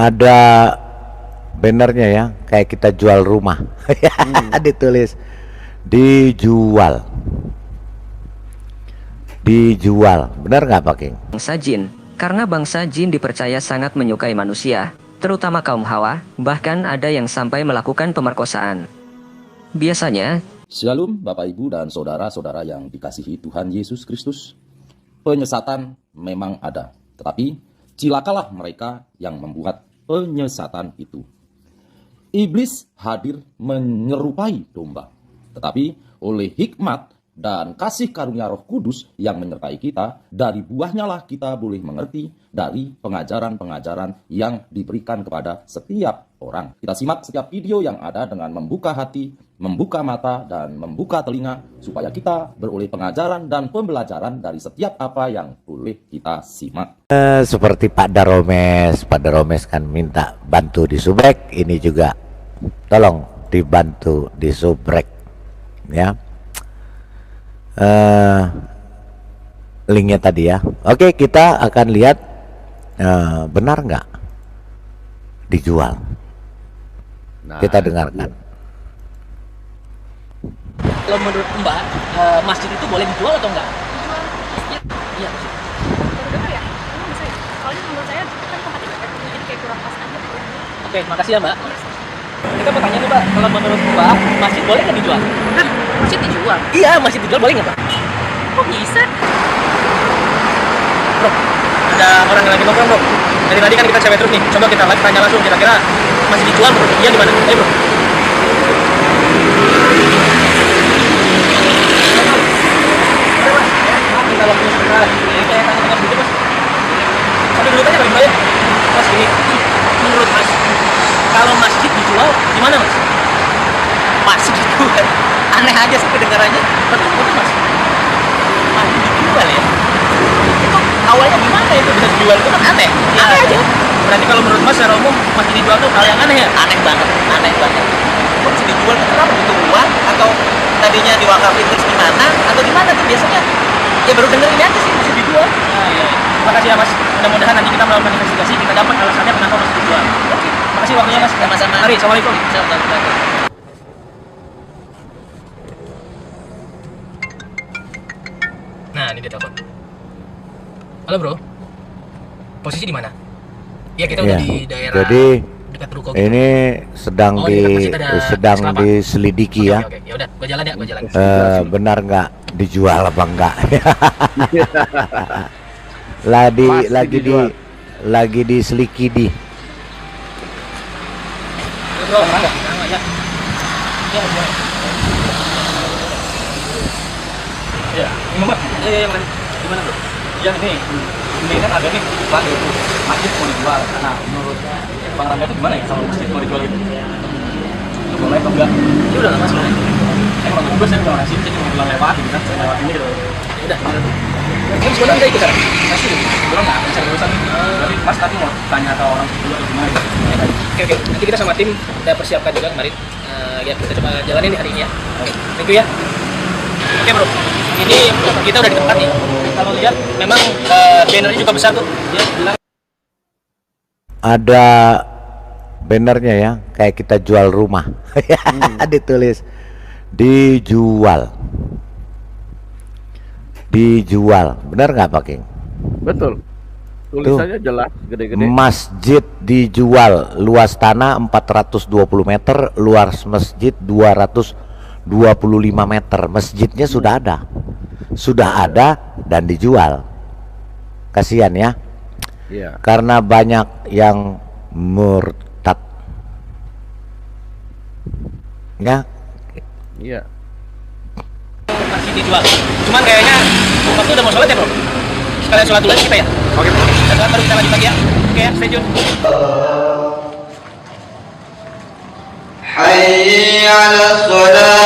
Ada bannernya ya, kayak kita jual rumah. Ditulis dijual. Dijual. Benar nggak Pak King? Bangsa jin. Karena bangsa jin dipercaya sangat menyukai manusia, terutama kaum Hawa, bahkan ada yang sampai melakukan pemerkosaan. Biasanya, Shalom Bapak Ibu dan Saudara-saudara yang dikasihi Tuhan Yesus Kristus. Penyesatan memang ada, tetapi cilakalah mereka yang membuat penyesatan itu. Iblis hadir menyerupai domba, tetapi oleh hikmat dan kasih karunia Roh Kudus yang menyertai kita, dari buahnya lah kita boleh mengerti dari pengajaran-pengajaran yang diberikan kepada setiap orang. Kita simak setiap video yang ada dengan membuka hati, membuka mata, dan membuka telinga, supaya kita beroleh pengajaran dan pembelajaran dari setiap apa yang boleh kita simak. Seperti Pak Daromes kan minta bantu di subrek, ini juga tolong dibantu di subrek ya. Linknya tadi ya. Oke, kita akan lihat benar nggak dijual. Kita dengarkan. Kalau menurut Mbak, masjid itu boleh dijual atau enggak? Iya. Baru dengar ya? Emang bisa ya? Soalnya menurut saya kan tempat ibadah, jadi kayak kurang pas aja. Oke, makasih ya Mbak. Kita mau tanya nih Mbak, kalau menurut Mbak, masjid boleh nggak dijual? Hah? Masjid dijual? Iya, masjid dijual boleh nggak Mbak? Kok bisa? Bro, ada orang yang lagi nongkrong bro. Dari tadi kan kita cewek terus nih, coba kita live tanya langsung, kira-kira masih dijual menurut dia gimana? Ayo bro. Kita waktunya sebentar. Ini kayak tanya-tanya dulu mas. Sambil dulu tanya bagaimana ya? Mas ini, menurut mas, kalau masjid dijual gimana mas? Masjid dijual? Aneh aja sih kedengarannya. Betul mas? Masjid dijual ya? Itu awalnya gimana itu bisa dijual? Itu kan aneh. Aneh aja. Berarti kalau menurut mas secara umum masjid dijual tuh hal yang aneh ya? Aneh banget. Aneh banget. Kok masjid dijual itu kenapa? Butuh uang? Atau tadinya diwakafin terus gimana? Atau gimana tuh biasanya? Ya baru denger ini aja sih masih dijual. Iya. Makasih ya mas. Mudah-mudahan nanti kita melakukan investigasi, kita dapat alasannya kenapa masih dijual. Oke. Makasih waktunya mas. Sama-sama. Mari, assalamualaikum. Nah, ini dia telepon. Halo bro. Posisi di mana? Ya kita udah Ya, di daerah jadi dekat ruko. ini sedang Oh, di dekat masjid ada sedang es kelapa. diselidiki ya. Oke. Ya udah, gua jalan ya, gua jalan. Benar nggak dijual apa enggak? lagi diselidiki. Bro, mana enggak? Mana ya? Ya, ya. Ya, ini Mbak. Ya, yang lain. Gimana, Bro? Ya, ini kan ada nih, Bang, itu masjid mau dijual. Nah, menurut Bang Rangga itu gimana ya kalau masjid mau dijual itu? Itu boleh atau enggak? Ya udah lama sebenarnya. Kalau gue saya udah ngasih, jadi mau bilang lewat gitu kan, saya lewat ini gitu. Ya udah, ini sebenarnya enggak ikut kan? Masih, belum nggak, saya urusan. Jadi Mas tadi mau tanya ke orang dulu atau gimana gitu. Oke, nanti kita sama tim kita persiapkan juga kemarin. Ya kita coba jalanin hari ini ya. Oke, thank you ya. Oke bro, ini kita udah di tempat nih. Kalau lihat memang bannernya juga besar tuh. Dia bilang Ada bannernya ya, kayak kita jual rumah. Ditulis dijual. Dijual. Benar nggak Pak King? Betul. Tulisannya jelas, gede-gede. Masjid dijual, luas tanah 420 meter, luas masjid 225 meter. Masjidnya sudah ada dan dijual. Kasihan ya, Iya. karena banyak yang murtad ya. Iya. masih dijual. Cuman kayaknya waktu udah mau sholat ya bro. Sekalian sholat dulu aja kita ya. Oke. Kita baru kita lanjut lagi ya. Oke ya, stay tune. حي على الصلاة.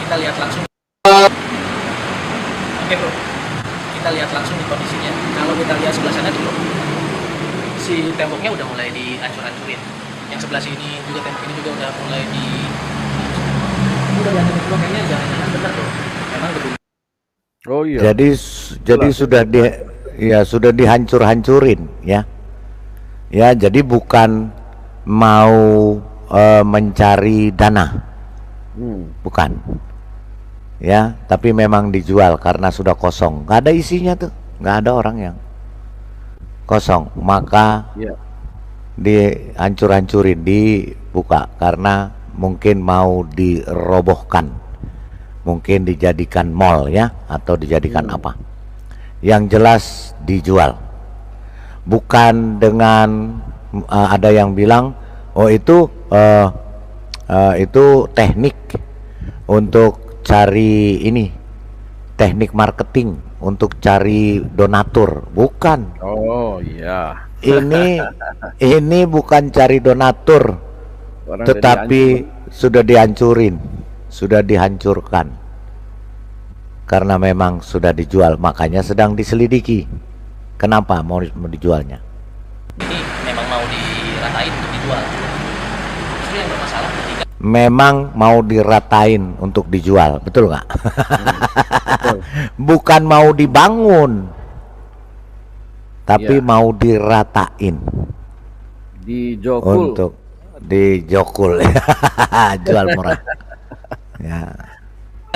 Kita lihat langsung. Oke bro, kita lihat langsung di kondisinya. Kalau kita lihat sebelah sana tuh bro, si temboknya udah mulai dihancur-hancurin. Yang sebelah sini juga tembok ini juga udah mulai di. Udah dihancurin bro, kayaknya jangan-jangan bener bro. Memang gedung. Oh iya. Jadi sudah dihancur-hancurin ya. Ya, jadi bukan mau mencari dana. Bukan. Ya, tapi memang dijual karena sudah kosong. Nggak ada isinya tuh. Nggak ada orang yang kosong. Maka dihancur-hancurin, dibuka karena mungkin mau dirobohkan. Mungkin dijadikan mall ya, atau dijadikan apa. Yang jelas dijual. Bukan dengan ada yang bilang oh itu teknik untuk cari ini, teknik marketing untuk cari donatur. Bukan. Oh iya. Ini bukan cari donatur, tetapi sudah dihancurin, sudah dihancurkan karena memang sudah dijual. Makanya sedang diselidiki kenapa mau dijualnya. Ini memang mau diratain untuk dijual. Justru yang bermasalah ketika Memang mau diratain untuk dijual, betul nggak? Betul. Bukan mau dibangun, tapi Iya. mau diratain Dijokul. untuk dijokul. Jual murah. Ya.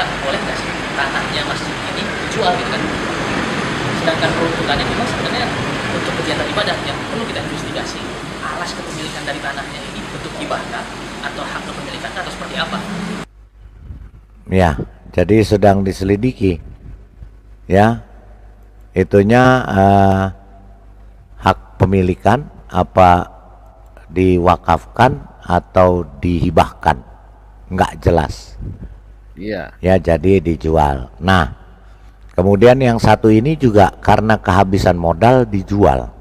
boleh nggak sih tanahnya masjid ini dijual gitu kan? Sedangkan peruntukannya memang sebenarnya untuk kegiatan ibadah yang perlu kita investigasi. Alas kepemilikan dari tanahnya ini bentuk hibahkah atau hak kepemilikan atau seperti apa? Ya, jadi sedang diselidiki. Ya, itunya hak pemilikan apa diwakafkan atau dihibahkan, nggak jelas. Iya. Ya, jadi dijual. Nah, kemudian yang satu ini juga karena kehabisan modal dijual.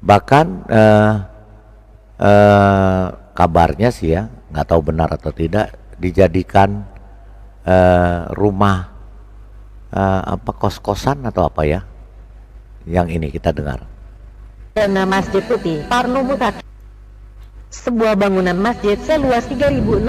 Bahkan kabarnya sih ya, nggak tahu benar atau tidak, dijadikan rumah apa kos-kosan atau apa ya, yang ini kita dengar. Dana Masjid Putih Parno Mutak. Sebuah bangunan masjid seluas 3.675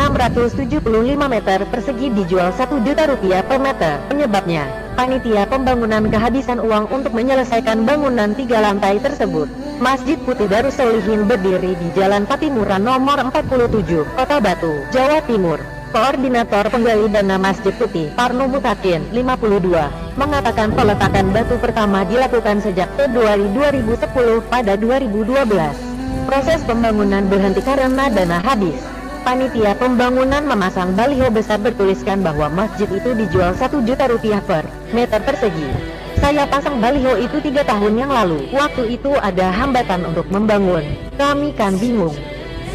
meter persegi dijual 1 juta rupiah per meter. Penyebabnya, panitia pembangunan kehabisan uang untuk menyelesaikan bangunan 3 lantai tersebut. Masjid Putih Darussolihin berdiri di Jalan Patimuran nomor 47, Kota Batu, Jawa Timur. Koordinator Penggali Dana Masjid Putih Parno Mutakin 52 mengatakan peletakan batu pertama dilakukan sejak Februari 2010 pada 2012. Proses pembangunan berhenti karena dana habis. Panitia pembangunan memasang baliho besar bertuliskan bahwa masjid itu dijual 1 juta rupiah per meter persegi. Saya pasang baliho itu 3 tahun yang lalu. Waktu itu ada hambatan untuk membangun. Kami kan bingung.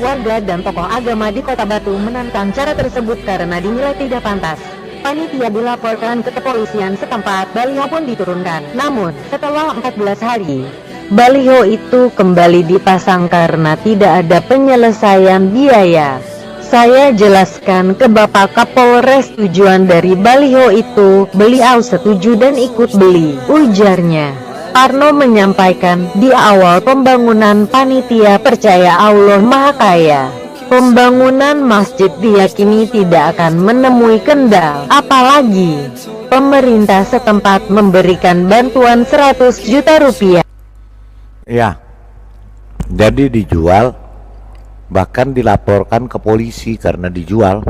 Warga dan tokoh agama di Kota Batu menentang cara tersebut karena dinilai tidak pantas. Panitia dilaporkan ke kepolisian setempat, baliho pun diturunkan. Namun, setelah 14 hari, baliho itu kembali dipasang karena tidak ada penyelesaian biaya. Saya jelaskan ke Bapak Kapolres tujuan dari baliho itu, beliau setuju dan ikut beli, ujarnya. Parno menyampaikan, di awal pembangunan panitia percaya Allah Maha Kaya. Pembangunan masjid diyakini tidak akan menemui kendal, apalagi pemerintah setempat memberikan bantuan 100 juta rupiah. Ya, jadi dijual, bahkan dilaporkan ke polisi karena dijual.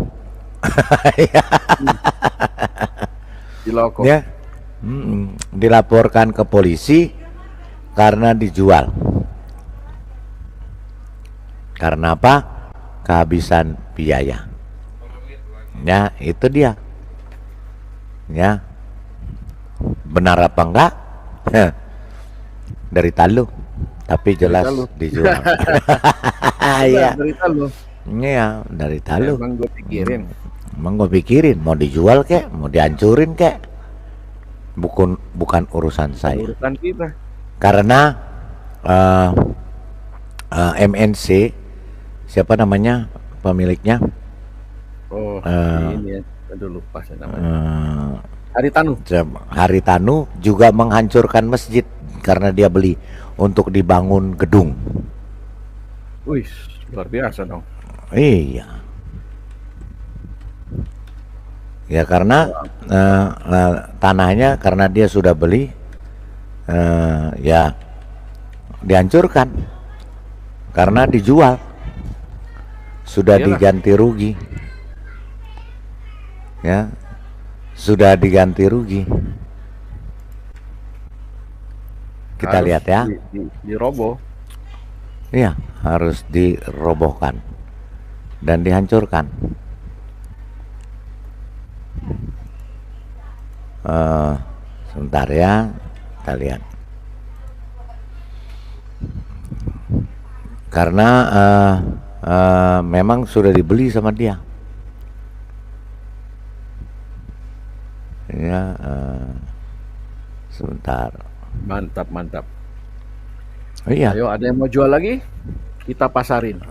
Dilokok. Ya, dilaporkan ke polisi karena dijual. Karena apa? Kehabisan biaya. Ya, itu dia. Ya, benar apa enggak? Dari talu, tapi jelas talu. dijual. Iya, Dari talu. iya, dari talu. Emang gue pikirin. Emang gue pikirin mau dijual kek, mau dihancurin kek, bukan urusan saya. Urusan kita. Karena MNC, siapa namanya pemiliknya? Oh, Eh, ini ya. Aduh lupa saya namanya. eh, Haritanu. Haritanu juga menghancurkan masjid karena dia beli untuk dibangun gedung. Wih, luar biasa dong. Iya. Ya karena tanahnya karena dia sudah beli, ya dihancurkan karena dijual, sudah Iyalah. diganti rugi, ya sudah diganti rugi. Kita Harus lihat ya, diroboh. iya harus dirobohkan dan dihancurkan. Sebentar ya, kita lihat. Karena memang sudah dibeli sama dia. Ya, sebentar. Mantap, mantap. Oh, iya. Ayo, ada yang mau jual lagi? Kita pasarin.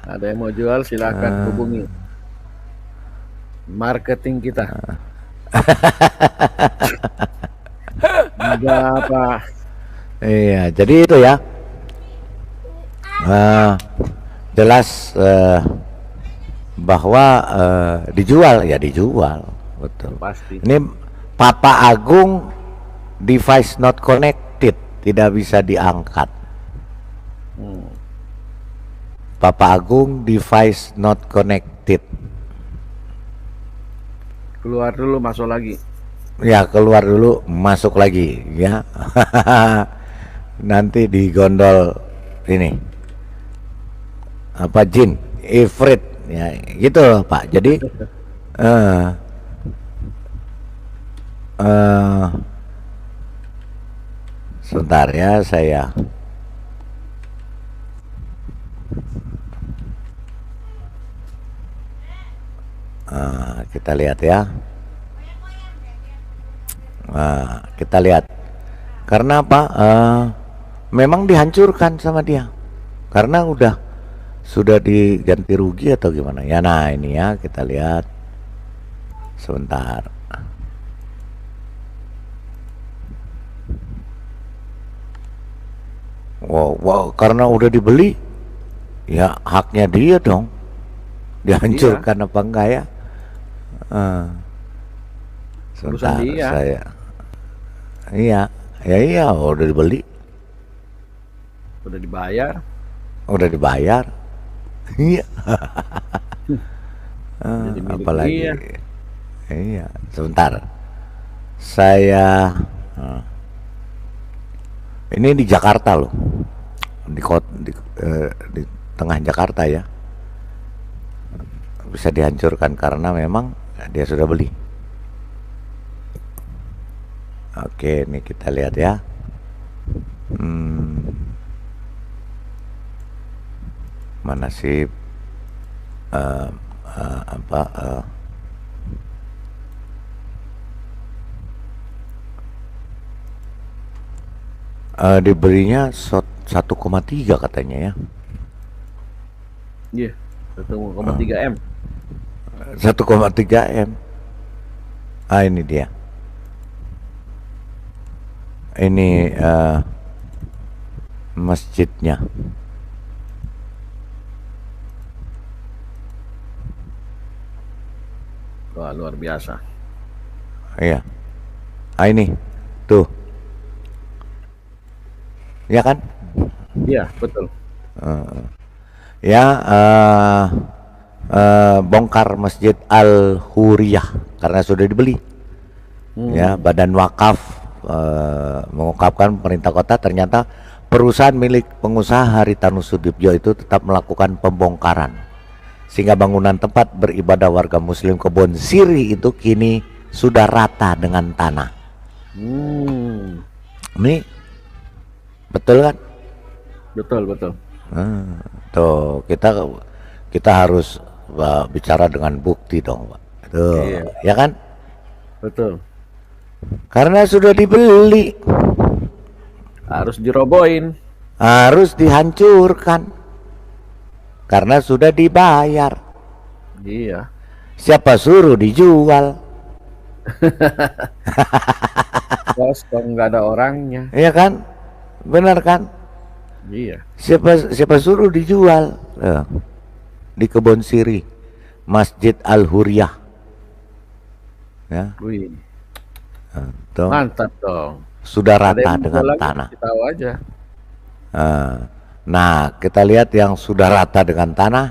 Ada yang mau jual, silakan hubungi marketing kita. Ada apa? Iya, jadi itu ya. Jelas bahwa dijual, ya dijual, betul. Pasti. Ini Papa Agung, device not connected, tidak bisa diangkat. Papa Agung, device not connected. Keluar dulu, masuk lagi. Ya keluar dulu, masuk lagi ya. Nanti digondol ini apa jin, ifrit ya gitu loh, Pak. Jadi sebentar ya, saya kita lihat ya. Kita lihat karena apa, memang dihancurkan sama dia karena sudah diganti rugi atau gimana ya. Nah ini ya, kita lihat sebentar. Wow, karena udah dibeli ya haknya dia dong, dihancurkan apa enggak ya. Sebentar dia. saya, iya udah dibeli, Udah dibayar. Iya. Jadi milik Apalagi dia. iya, sebentar saya ini di Jakarta loh, di tengah Jakarta ya, bisa dihancurkan karena memang dia sudah beli. Oke, ini kita lihat ya. Mana sih diberinya 1,3 katanya ya. Iya, 1,3 M. 1,3 M. Ini dia. Ini masjidnya. Wah, luar biasa. Iya. Ini tuh. Ya kan? Iya, betul. Ya, bongkar Masjid Al-Huriyah karena sudah dibeli. Ya, Badan Wakaf mengungkapkan pemerintah kota ternyata perusahaan milik pengusaha Haritanu Sudibyo itu tetap melakukan pembongkaran sehingga bangunan tempat beribadah warga muslim Kebon Siri itu kini sudah rata dengan tanah. Ini betul kan? Betul. Tuh kita harus bicara dengan bukti dong, Pak. Tuh, Iya. ya kan? Betul. Karena sudah dibeli, Harus dirobohin. harus dihancurkan. Karena sudah dibayar. Iya. Siapa suruh dijual? Kosong, nggak ada orangnya. Iya kan? Benar kan? Iya. Siapa suruh dijual? Di Kebon Siri. Masjid Al-Huriyah. Ya, Wih, tuh. mantap dong. Sudah Ada rata yang dengan mau lagi, tanah. kita tahu aja. Nah, kita lihat yang sudah rata dengan tanah.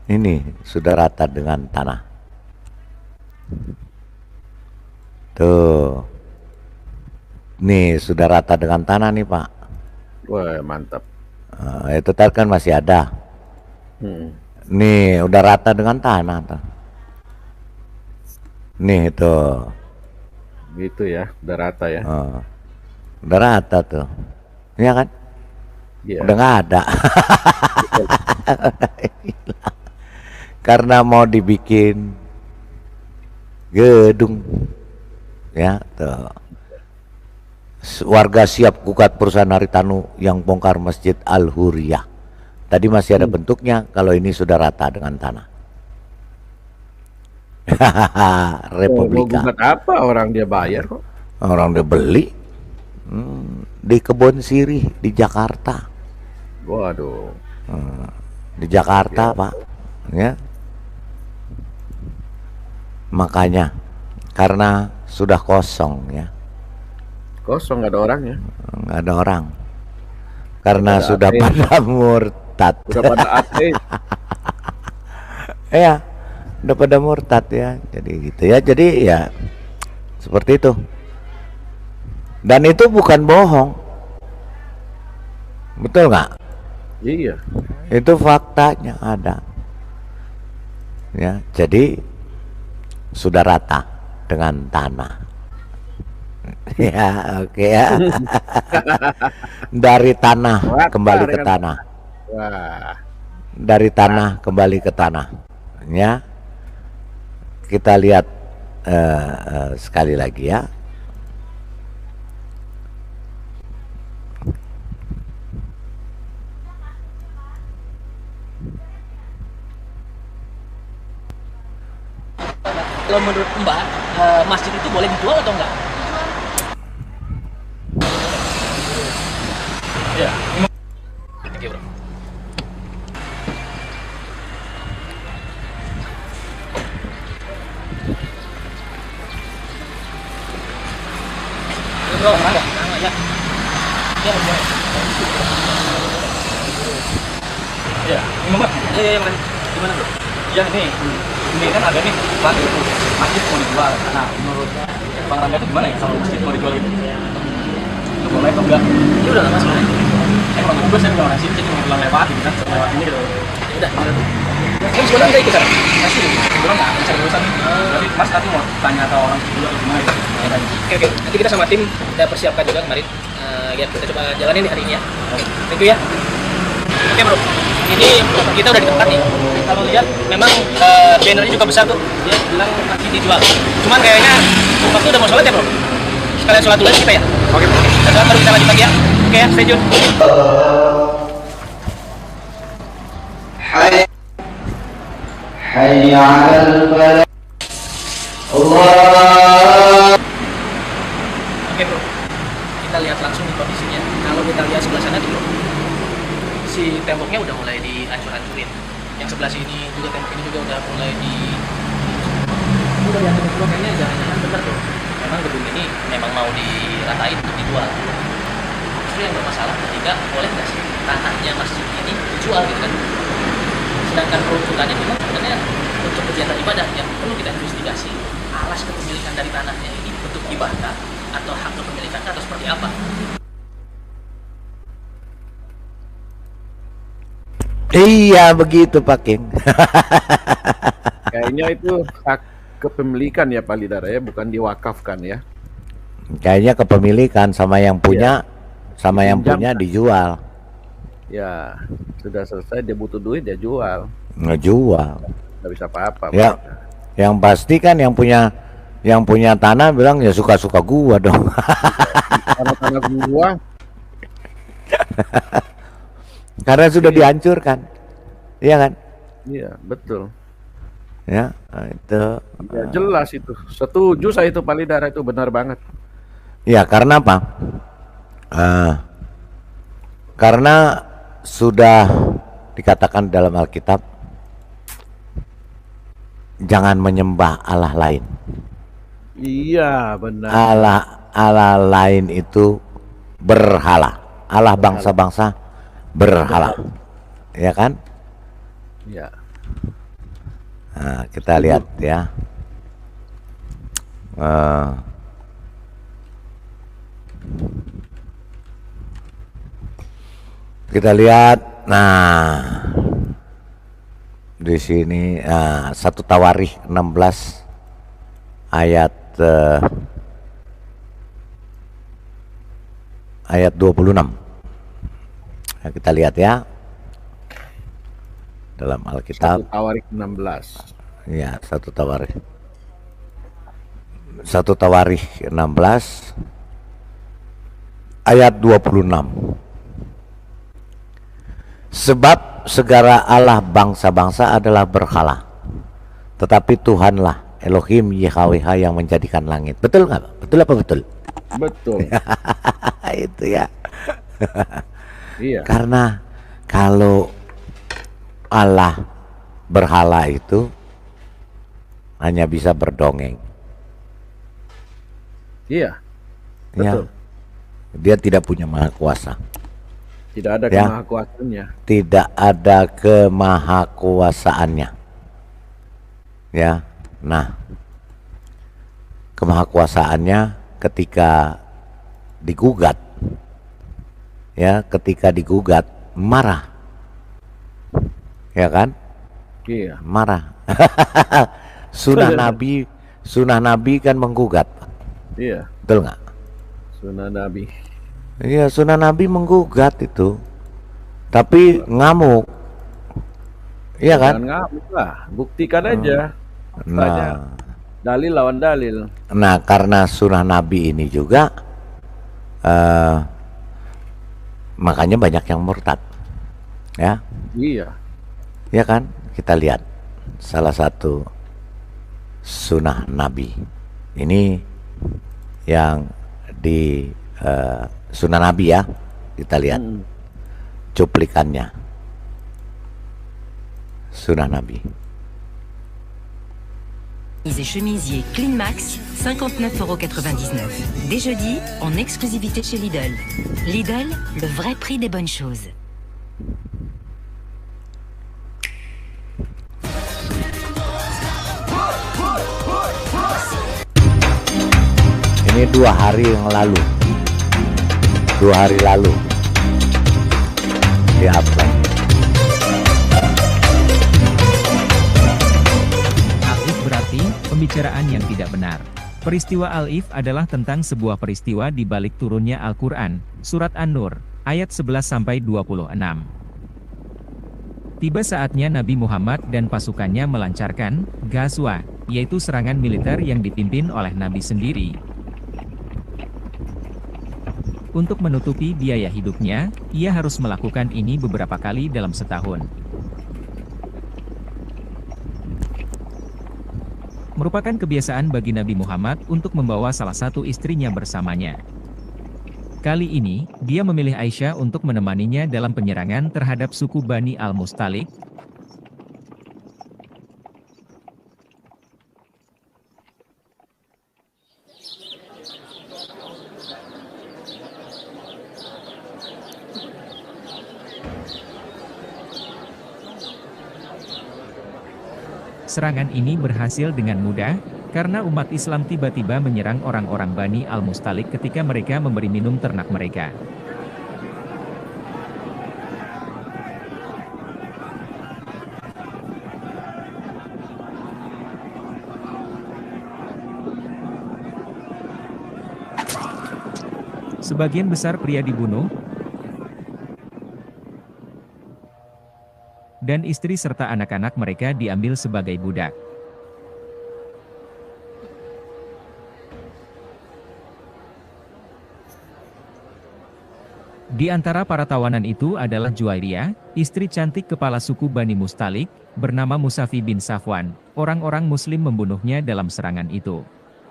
Ini sudah rata dengan tanah. Tuh. Nih sudah rata dengan tanah nih Pak. Wah, mantap. Itu tadi kan masih ada. Hmm. Nih udah rata dengan tanah tuh. Nih tuh. Gitu ya, udah rata ya. Udah rata tuh. Iya kan? Iya. Udah nggak ada. Karena mau dibikin gedung. Ya tuh. Warga siap gugat perusahaan Haritanu yang bongkar Masjid Al-Huriyah. Tadi masih ada bentuknya, kalau ini sudah rata dengan tanah. Republika. Mau gugat apa, orang dia bayar kok. Orang dia beli di Kebon Sirih di Jakarta. Waduh. Di Jakarta Pak. Ya. Makanya karena sudah kosong ya. Kosong, nggak ada orangnya. Nggak ada orang. Karena Ada sudah ateis. pada murtad. Udah pada ateis. Ya, udah pada murtad ya. Jadi gitu ya. Jadi ya seperti itu. Dan itu bukan bohong. Betul nggak? Iya. Itu faktanya ada. Ya, jadi sudah rata dengan tanah. Ya, oke ya. Dari tanah Rata kembali ke dengan tanah. Wah. Dari tanah kembali ke tanah. Ya. Kita lihat sekali lagi ya. Kalau menurut Mbak, masjid itu boleh dijual atau enggak? Ya. Oke, bro. Bro, mana enggak? Ya. Ya, boleh. Ya, ini Mbak. Ya, yang lain. Gimana, Bro? Ya, ini kan ada nih, Bang, masjid mau dijual. Nah, menurut Bang Rangga itu gimana ya kalau masjid mau dijual itu? Itu boleh atau enggak? Ya udah lah, Mas. Kalau gue saya udah ngasih, jadi mau bilang lewat gitu kan, lewat ini gitu. Ya udah, Mas sebenarnya nggak ikut kan? Masih, sebenarnya nggak mencari urusan. Berarti Mas tadi mau tanya ke orang dulu atau gimana gitu? Oke, nanti kita sama tim kita persiapkan juga kemarin. Lihat kita coba jalanin hari ini ya. Oke, thank you ya. Oke bro, ini kita udah di tempat nih. Kalau lihat memang bannernya juga besar tuh. Dia bilang masih dijual. Cuman kayaknya waktu udah mau sholat ya bro. Sekalian sholat dulu aja kita ya. Oke. Kita sholat baru kita lanjut lagi ya. Oke ya, stay tune. حي على الفلاح الله. Oke bro, kita lihat langsung di kondisinya. Kalau kita lihat sebelah sana tuh bro, si temboknya udah mulai dihancur-hancurin. Yang sebelah sini juga tembok ini juga udah mulai di. Udah lihat bro, kayaknya jangan-jangan bener tuh. Memang gedung ini memang mau diratain untuk dijual. Justru yang bermasalah ketika boleh nggak sih tanahnya masjid ini dijual gitu kan? Sedangkan peruntukannya memang sebenarnya untuk kegiatan ibadah yang perlu kita investigasi alas kepemilikan dari tanahnya ini bentuk hibahkah atau hak kepemilikan atau seperti apa? Iya begitu Pak King. Kayaknya itu hak kepemilikan ya Pak Lidara ya, bukan diwakafkan ya. Kayaknya kepemilikan sama yang punya, sama yang punya dijual. Ya, sudah selesai dia butuh duit dia jual. Ngejual. Nggak bisa apa-apa. Ya, yang pasti kan yang punya tanah bilang ya suka-suka gua dong. Tanah-tanah gua. Karena sudah dihancurkan. Iya kan? Iya, betul. Ya, itu. Ya jelas itu. Setuju saya itu Pak Lidara, itu benar banget. Ya, karena apa? Karena sudah dikatakan dalam Alkitab jangan menyembah Allah lain. Iya, benar. Allah lain itu berhala. Allah bangsa-bangsa berhala. Ya kan? Iya. Nah, kita lihat ya. Kita lihat. Nah, di sini 1 Tawarikh 16 ayat 26. Nah, kita lihat ya dalam Alkitab. 1 Tawarikh 16. Ya, 1 Tawarikh 16 ayat 26. Sebab segala Allah bangsa-bangsa adalah berhala, tetapi Tuhanlah Elohim YHWH yang menjadikan langit. Betul nggak? Betul apa betul? Betul. Itu ya. Iya. Karena kalau Allah berhala itu hanya bisa berdongeng. Iya. Ya. Betul. Dia tidak punya maha kuasa. Tidak ada Ya. kemahakuasaannya. Tidak ada kemahakuasaannya. Ya. Nah, kemahakuasaannya ketika digugat, ya, ketika digugat marah, ya kan? Iya. Marah. Sunnah Nabi kan menggugat, Iya. betul nggak? Sunnah Nabi. Iya, sunnah Nabi menggugat itu, tapi ngamuk, iya kan? Jangan ngamuk lah, buktikan aja. Nah, Dalil lawan dalil. nah karena sunnah Nabi ini juga, makanya banyak yang murtad, ya, Iya. ya kan? Kita lihat salah satu sunnah Nabi ini yang di sunnah Nabi ya, kita lihat cuplikannya. Sunnah Nabi. Et chemisier Clean Max, 59,99 €. Dès jeudi, en exclusivité chez Lidl. Lidl, le vrai prix des bonnes choses. Ini 2 hari yang lalu, 2 hari lalu di-upload. Al-If berarti pembicaraan yang tidak benar. Peristiwa Al-If adalah tentang sebuah peristiwa di balik turunnya Al-Quran, Surat An-Nur, ayat 11-26. Tiba saatnya Nabi Muhammad dan pasukannya melancarkan Ghazwa, yaitu serangan militer yang dipimpin oleh Nabi sendiri. Untuk menutupi biaya hidupnya, ia harus melakukan ini beberapa kali dalam setahun. Merupakan kebiasaan bagi Nabi Muhammad untuk membawa salah satu istrinya bersamanya. Kali ini, dia memilih Aisyah untuk menemaninya dalam penyerangan terhadap suku Bani Al-Mustalik. Serangan ini berhasil dengan mudah, karena umat Islam tiba-tiba menyerang orang-orang Bani Al-Mustalik ketika mereka memberi minum ternak mereka. Sebagian besar pria dibunuh, dan istri serta anak-anak mereka diambil sebagai budak. Di antara para tawanan itu adalah Juwairiyah, istri cantik kepala suku Bani Mustalik, bernama Musafi bin Safwan. Orang-orang Muslim membunuhnya dalam serangan itu.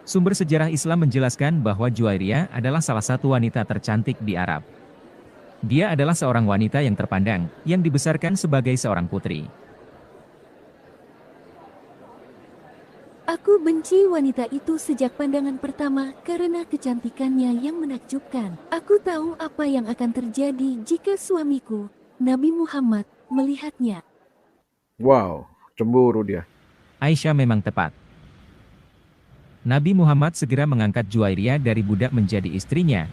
Sumber sejarah Islam menjelaskan bahwa Juwairiyah adalah salah satu wanita tercantik di Arab. Dia adalah seorang wanita yang terpandang, yang dibesarkan sebagai seorang putri. Aku benci wanita itu sejak pandangan pertama karena kecantikannya yang menakjubkan. Aku tahu apa yang akan terjadi jika suamiku, Nabi Muhammad, melihatnya. Wow, cemburu dia. Aisyah memang tepat. Nabi Muhammad segera mengangkat Juwairiyah dari budak menjadi istrinya.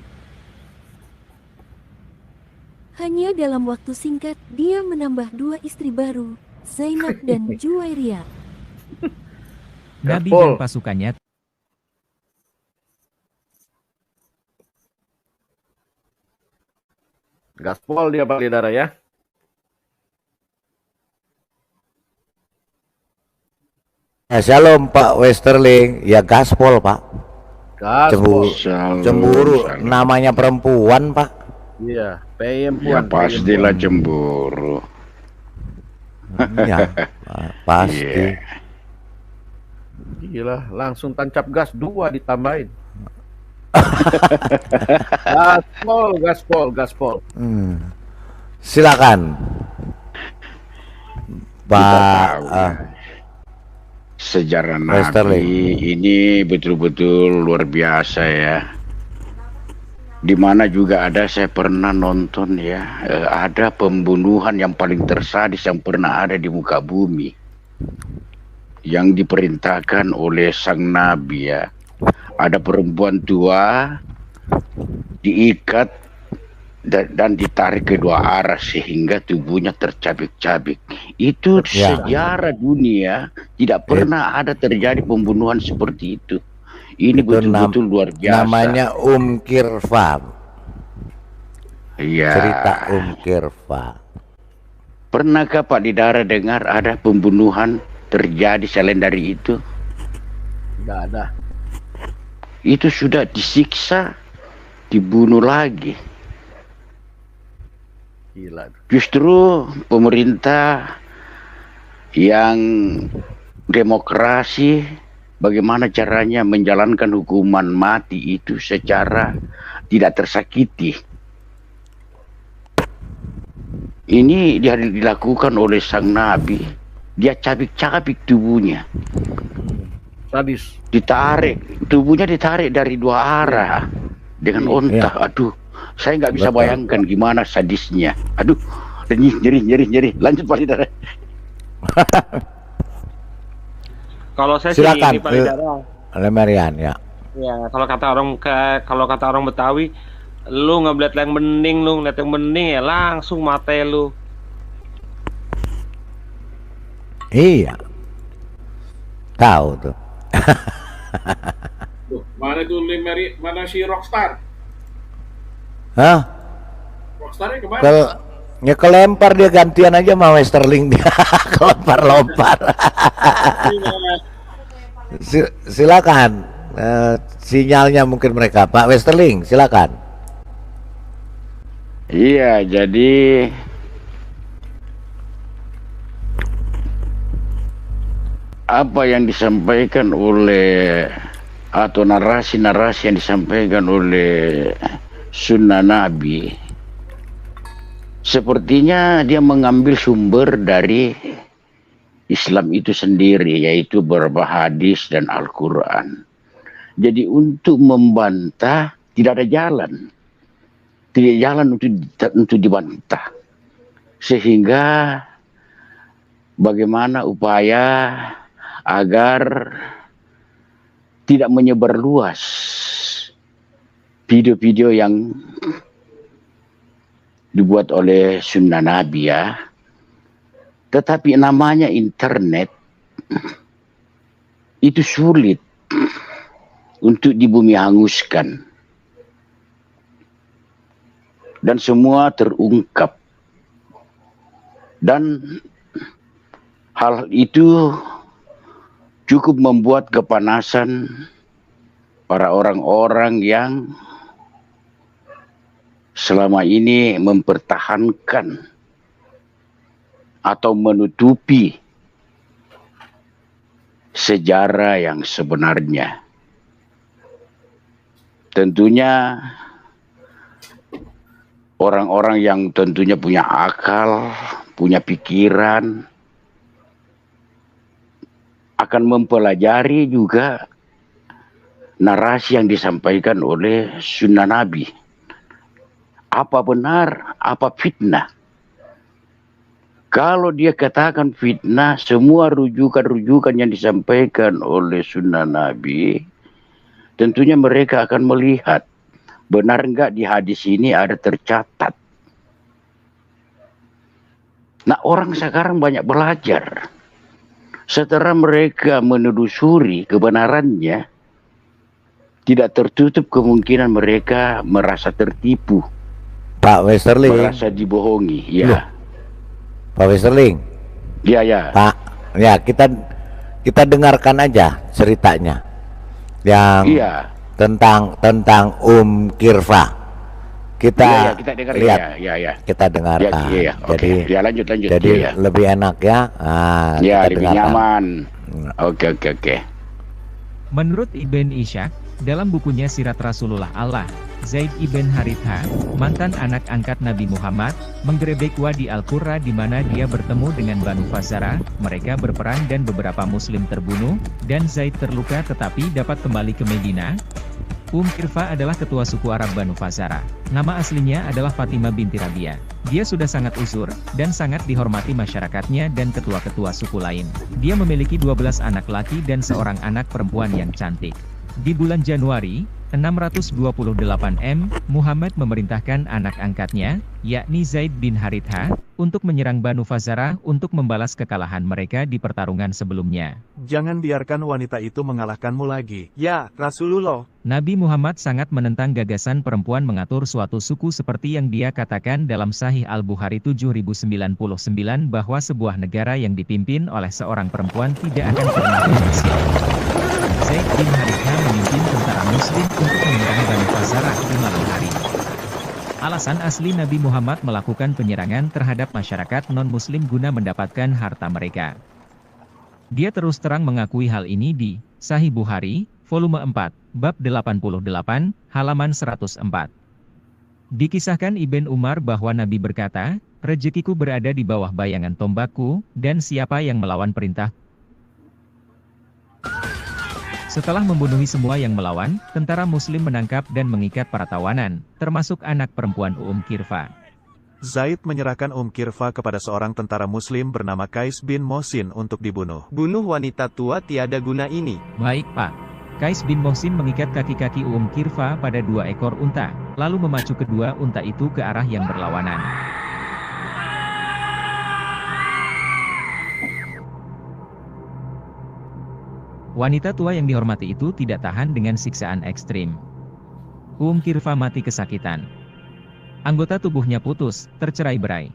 Hanya dalam waktu singkat, dia menambah 2 istri baru, Zainab dan Juwairiyah. Nabi Gaspol. dan pasukannya Gaspol dia Pak Lidara ya. Shalom Pak Westerling, ya gaspol Pak. Gaspol. Cemburu, namanya perempuan Pak. Iya, Ya perempuan. pastilah cemburu. Iya, pasti. Gila, langsung tancap gas 2 ditambahin. Gaspol. Silakan. Kita tahu ya, sejarah Nabi ini betul-betul luar biasa ya. Dimana juga ada, saya pernah nonton ya, ada pembunuhan yang paling tersadis yang pernah ada di muka bumi, yang diperintahkan oleh sang Nabi ya. Ada perempuan tua diikat dan ditarik kedua arah sehingga tubuhnya tercabik-cabik. Itu sejarah dunia tidak pernah ada terjadi pembunuhan seperti itu. Ini betul-betul luar biasa. Namanya Kirva. Iya. Cerita Kirva. Pernahkah Pak Lidara dengar ada pembunuhan terjadi selain dari itu? Nggak ada. Itu sudah disiksa, dibunuh lagi. Gila. Justru pemerintah yang demokrasi, bagaimana caranya menjalankan hukuman mati itu secara tidak tersakiti. Ini dilakukan oleh sang Nabi. Dia cabik-cabik tubuhnya. Sadis. Ditarik, tubuhnya ditarik dari 2 arah dengan onta. Aduh, saya nggak bisa bayangkan gimana sadisnya. Aduh, nyeri. Lanjut Pak Lidara. Kalau saya Silakan, sih ini Pak Lidara. Lemarian ya. Ya, kalau kata orang Betawi, lu ngeliat yang bening, ya langsung mate lu. Iya. Tahu tuh. Loh, mana tuh mana si Rockstar? Hah? Rockstarnya kemana? Kelempar dia, gantian aja sama Westerling dia. Kelempar-lempar. Silakan. Sinyalnya mungkin mereka. Pak Westerling, silakan. Iya, jadi apa yang disampaikan oleh atau narasi-narasi yang disampaikan oleh sunnah Nabi, sepertinya dia mengambil sumber dari Islam itu sendiri, yaitu beberapa hadis dan Al-Quran. Jadi untuk membantah tidak ada jalan, untuk dibantah, sehingga bagaimana upaya agar tidak menyebar luas video-video yang dibuat oleh sunnah Nabi ya. Tetapi namanya internet itu sulit untuk di bumi hanguskan. Dan semua terungkap. Dan hal itu cukup membuat kepanasan para orang-orang yang selama ini mempertahankan atau menutupi sejarah yang sebenarnya. Tentunya orang-orang yang tentunya punya akal, punya pikiran, akan mempelajari juga narasi yang disampaikan oleh sunnah Nabi. Apa benar, apa fitnah. Kalau dia katakan fitnah, semua rujukan-rujukan yang disampaikan oleh sunnah Nabi, tentunya mereka akan melihat benar enggak di hadis ini ada tercatat. Nah, orang sekarang banyak belajar. Setelah mereka menelusuri kebenarannya, tidak tertutup kemungkinan mereka merasa tertipu. Pak Westerling. Merasa dibohongi, ya. Loh. Pak Westerling. Ya, ya. Pak, ya kita dengarkan aja ceritanya yang tentang Kirfa. Kita dengar, lihat, kita dengarkan. Jadi, lanjut. Jadi lebih enak ya. Ya, kita lebih dengarkan. nyaman. Oke. Menurut Ibn Ishaq, dalam bukunya Sirat Rasulullah Allah, Zaid ibn Haritha, mantan anak angkat Nabi Muhammad, menggerebek Wadi Al-Qurra di mana dia bertemu dengan Banu Fazarah. Mereka berperang dan beberapa muslim terbunuh, dan Zaid terluka tetapi dapat kembali ke Medina. Kirfa adalah ketua suku Arab Banu Fazarah. Nama aslinya adalah Fatimah binti Rabia. Dia sudah sangat usur, dan sangat dihormati masyarakatnya dan ketua-ketua suku lain. Dia memiliki 12 anak laki dan seorang anak perempuan yang cantik. Di bulan Januari 628 Muhammad memerintahkan anak angkatnya, yakni Zaid bin Haritha, untuk menyerang Banu Fazarah untuk membalas kekalahan mereka di pertarungan sebelumnya. Jangan biarkan wanita itu mengalahkanmu lagi. Ya, Rasulullah. Nabi Muhammad sangat menentang gagasan perempuan mengatur suatu suku seperti yang dia katakan dalam Sahih Al-Bukhari 7099 bahwa sebuah negara yang dipimpin oleh seorang perempuan tidak akan pernah berhasil. Zaid bin Haritha memimpin tentara muslim untuk menyerang Banu Fazarah di malam hari. Alasan asli Nabi Muhammad melakukan penyerangan terhadap masyarakat non-muslim guna mendapatkan harta mereka. Dia terus terang mengakui hal ini di Sahih Bukhari, volume 4, bab 88, halaman 104. Dikisahkan Ibn Umar bahwa Nabi berkata, rezekiku berada di bawah bayangan tombakku, dan siapa yang melawan perintah. Setelah membunuhi semua yang melawan, tentara muslim menangkap dan mengikat para tawanan, termasuk anak perempuan Kirfa. Zaid menyerahkan Kirfa kepada seorang tentara muslim bernama Qais bin Mohsin untuk dibunuh. Bunuh wanita tua tiada guna ini. Baik, Pak. Qais bin Mohsin mengikat kaki-kaki Kirfa pada 2 ekor unta, lalu memacu kedua unta itu ke arah yang berlawanan. Wanita tua yang dihormati itu tidak tahan dengan siksaan ekstrim. Kirfa mati kesakitan. Anggota tubuhnya putus, tercerai-berai.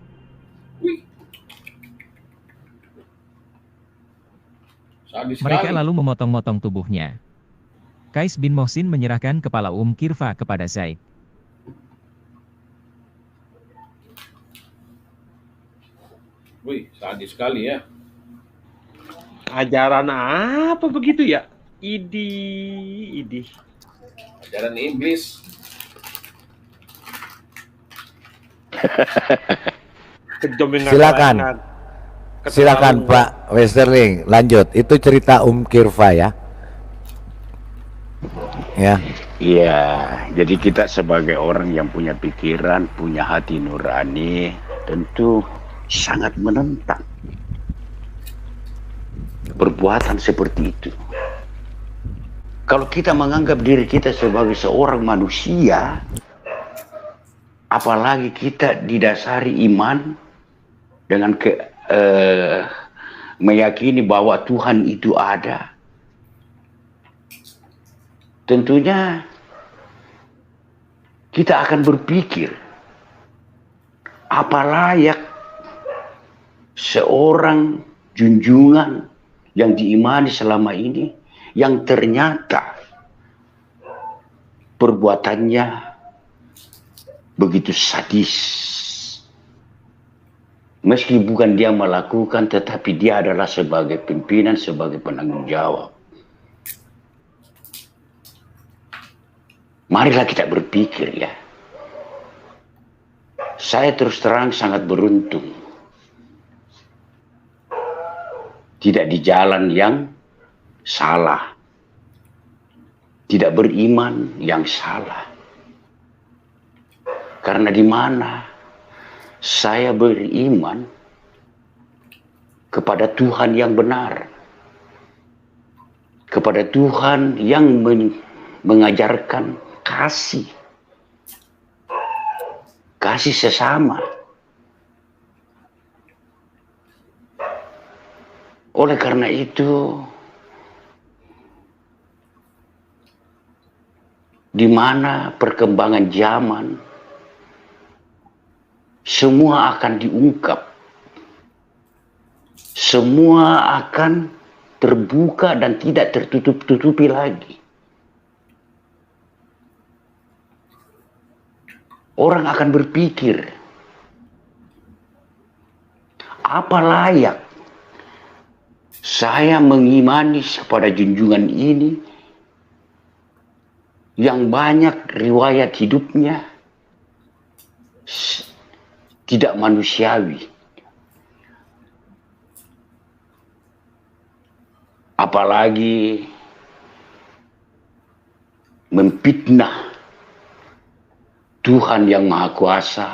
Mereka lalu memotong-motong tubuhnya. Qais bin Mohsin menyerahkan kepala Kirfa kepada Zaid. Wih, sadis sekali ya. Ajaran apa begitu ya? Idi. Ajaran iblis. Silakan Pak Westerling, lanjut. Itu cerita Kirfa ya. Ya. Iya, jadi kita sebagai orang yang punya pikiran, punya hati nurani, tentu sangat menentang perbuatan seperti itu. Kalau kita menganggap diri kita sebagai seorang manusia, apalagi kita didasari iman dengan meyakini bahwa Tuhan itu ada, tentunya kita akan berpikir apa layak seorang junjungan yang diimani selama ini, yang ternyata perbuatannya begitu sadis. Meski bukan dia melakukan, tetapi dia adalah sebagai pimpinan, sebagai penanggung jawab. Marilah kita berpikir ya. Saya terus terang sangat beruntung. Tidak di jalan yang salah. Tidak beriman yang salah. Karena di mana saya beriman kepada Tuhan yang benar, kepada Tuhan yang mengajarkan kasih sesama. Oleh karena itu, di mana perkembangan zaman, semua akan diungkap, semua akan terbuka dan tidak tertutup-tutupi lagi. Orang akan berpikir, apa layak saya mengimani kepada junjungan ini yang banyak riwayat hidupnya tidak manusiawi. Apalagi memfitnah Tuhan yang Maha Kuasa,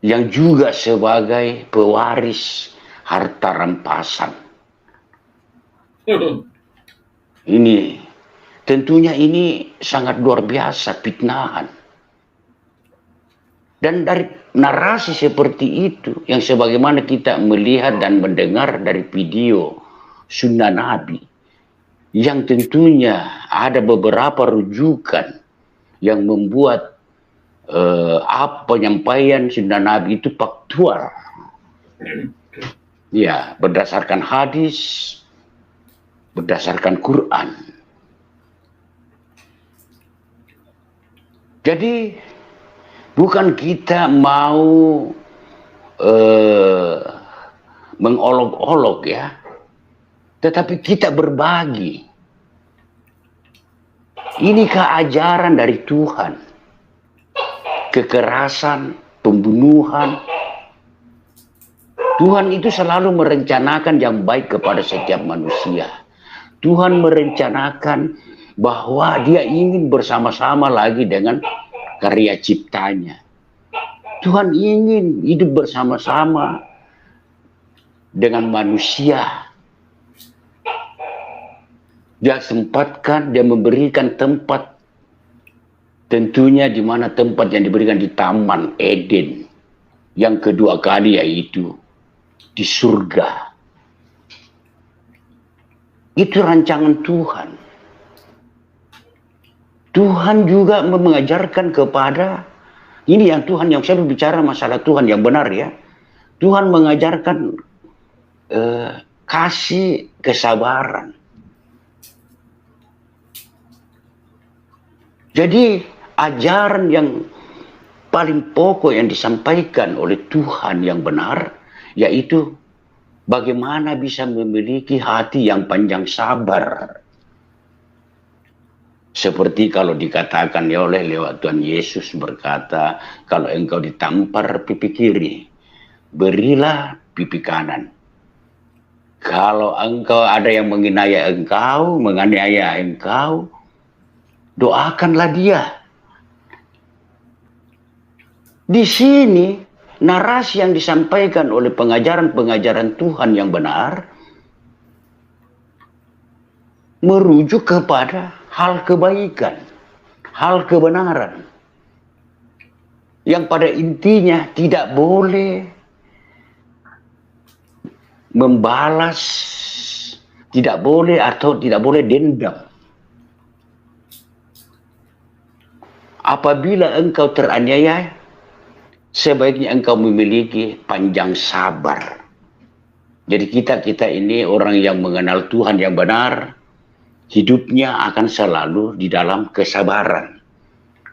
yang juga sebagai pewaris harta rampasan. Ini tentunya ini sangat luar biasa fitnahan. Dan dari narasi seperti itu, yang sebagaimana kita melihat dan mendengar dari video Sunnah Nabi, yang tentunya ada beberapa rujukan yang membuat penyampaian Sunnah Nabi itu faktual. Ya, berdasarkan hadis, berdasarkan Quran. Jadi bukan kita mau mengolok-olok ya, tetapi kita berbagi. Inikah ajaran dari Tuhan? Kekerasan, pembunuhan. Tuhan itu selalu merencanakan yang baik kepada setiap manusia. Tuhan merencanakan bahwa dia ingin bersama-sama lagi dengan karya ciptanya. Tuhan ingin hidup bersama-sama dengan manusia. Dia sempatkan, dia memberikan tempat, tentunya di mana tempat yang diberikan di Taman Eden. Yang kedua kali yaitu di surga. Itu rancangan Tuhan. Tuhan juga mengajarkan kepada, ini yang Tuhan yang saya berbicara masalah Tuhan yang benar ya. Tuhan mengajarkan kasih kesabaran. Jadi ajaran yang paling pokok yang disampaikan oleh Tuhan yang benar, yaitu bagaimana bisa memiliki hati yang panjang sabar. Seperti kalau dikatakan ya oleh lewat Tuhan Yesus berkata, kalau engkau ditampar pipi kiri, berilah pipi kanan. Kalau engkau ada yang menganiaya engkau, doakanlah dia. Di sini narasi yang disampaikan oleh pengajaran-pengajaran Tuhan yang benar merujuk kepada hal kebaikan, hal kebenaran. Yang pada intinya tidak boleh membalas, tidak boleh dendam. Apabila engkau teraniaya, sebaiknya engkau memiliki panjang sabar. Jadi kita ini orang yang mengenal Tuhan yang benar, hidupnya akan selalu di dalam kesabaran.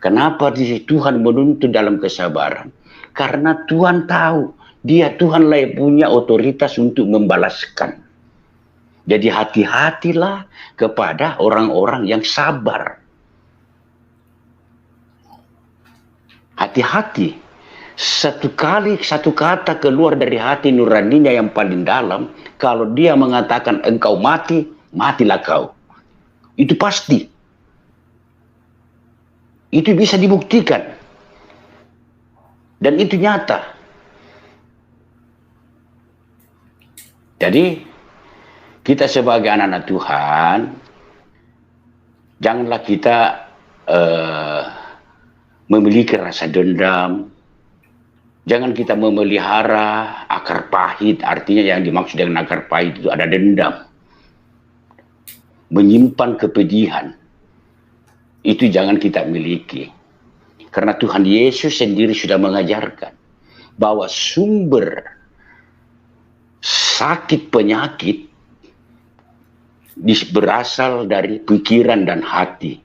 Kenapa Tuhan menuntut dalam kesabaran? Karena Tuhan tahu, Tuhanlah yang punya otoritas untuk membalaskan. Jadi hati-hatilah kepada orang-orang yang sabar. Hati-hati Satu kata keluar dari hati nuraninya yang paling dalam, kalau dia mengatakan engkau mati, matilah kau. Itu pasti. Itu bisa dibuktikan. Dan itu nyata. Jadi, kita sebagai anak-anak Tuhan, janganlah kita memiliki rasa dendam. Jangan kita memelihara akar pahit. Artinya yang dimaksud dengan akar pahit itu ada dendam. Menyimpan kepedihan. Itu jangan kita miliki. Karena Tuhan Yesus sendiri sudah mengajarkan bahwa sumber sakit penyakit berasal dari pikiran dan hati.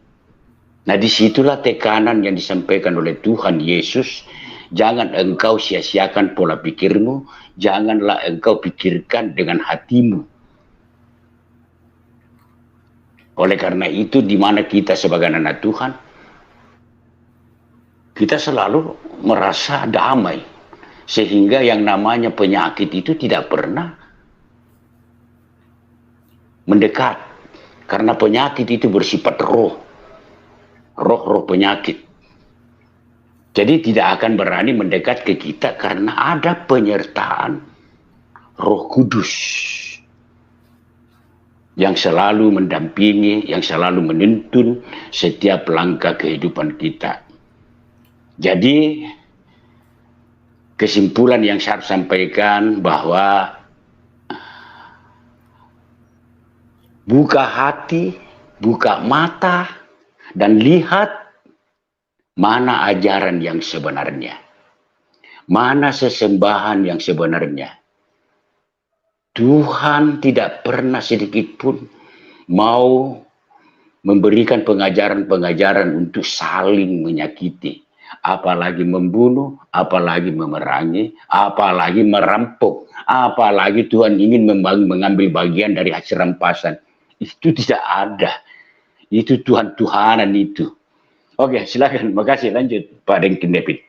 Nah, disitulah tekanan yang disampaikan oleh Tuhan Yesus. Jangan engkau sia-siakan pola pikirmu, janganlah engkau pikirkan dengan hatimu. Oleh karena itu, di mana kita sebagai anak Tuhan, kita selalu merasa damai. Sehingga yang namanya penyakit itu tidak pernah mendekat. Karena penyakit itu bersifat roh. Roh-roh penyakit. Jadi tidak akan berani mendekat ke kita karena ada penyertaan Roh Kudus yang selalu mendampingi, yang selalu menuntun setiap langkah kehidupan kita. Jadi kesimpulan yang saya sampaikan bahwa buka hati, buka mata, dan lihat mana ajaran yang sebenarnya. Mana sesembahan yang sebenarnya. Tuhan tidak pernah sedikit pun mau memberikan pengajaran-pengajaran untuk saling menyakiti. Apalagi membunuh, apalagi memerangi, apalagi merampok. Apalagi Tuhan ingin mengambil bagian dari hasil rampasan. Itu tidak ada. Itu Tuhan-Tuhanan itu. Oke, silakan. Makasih. Lanjut, Pak Dengkin David.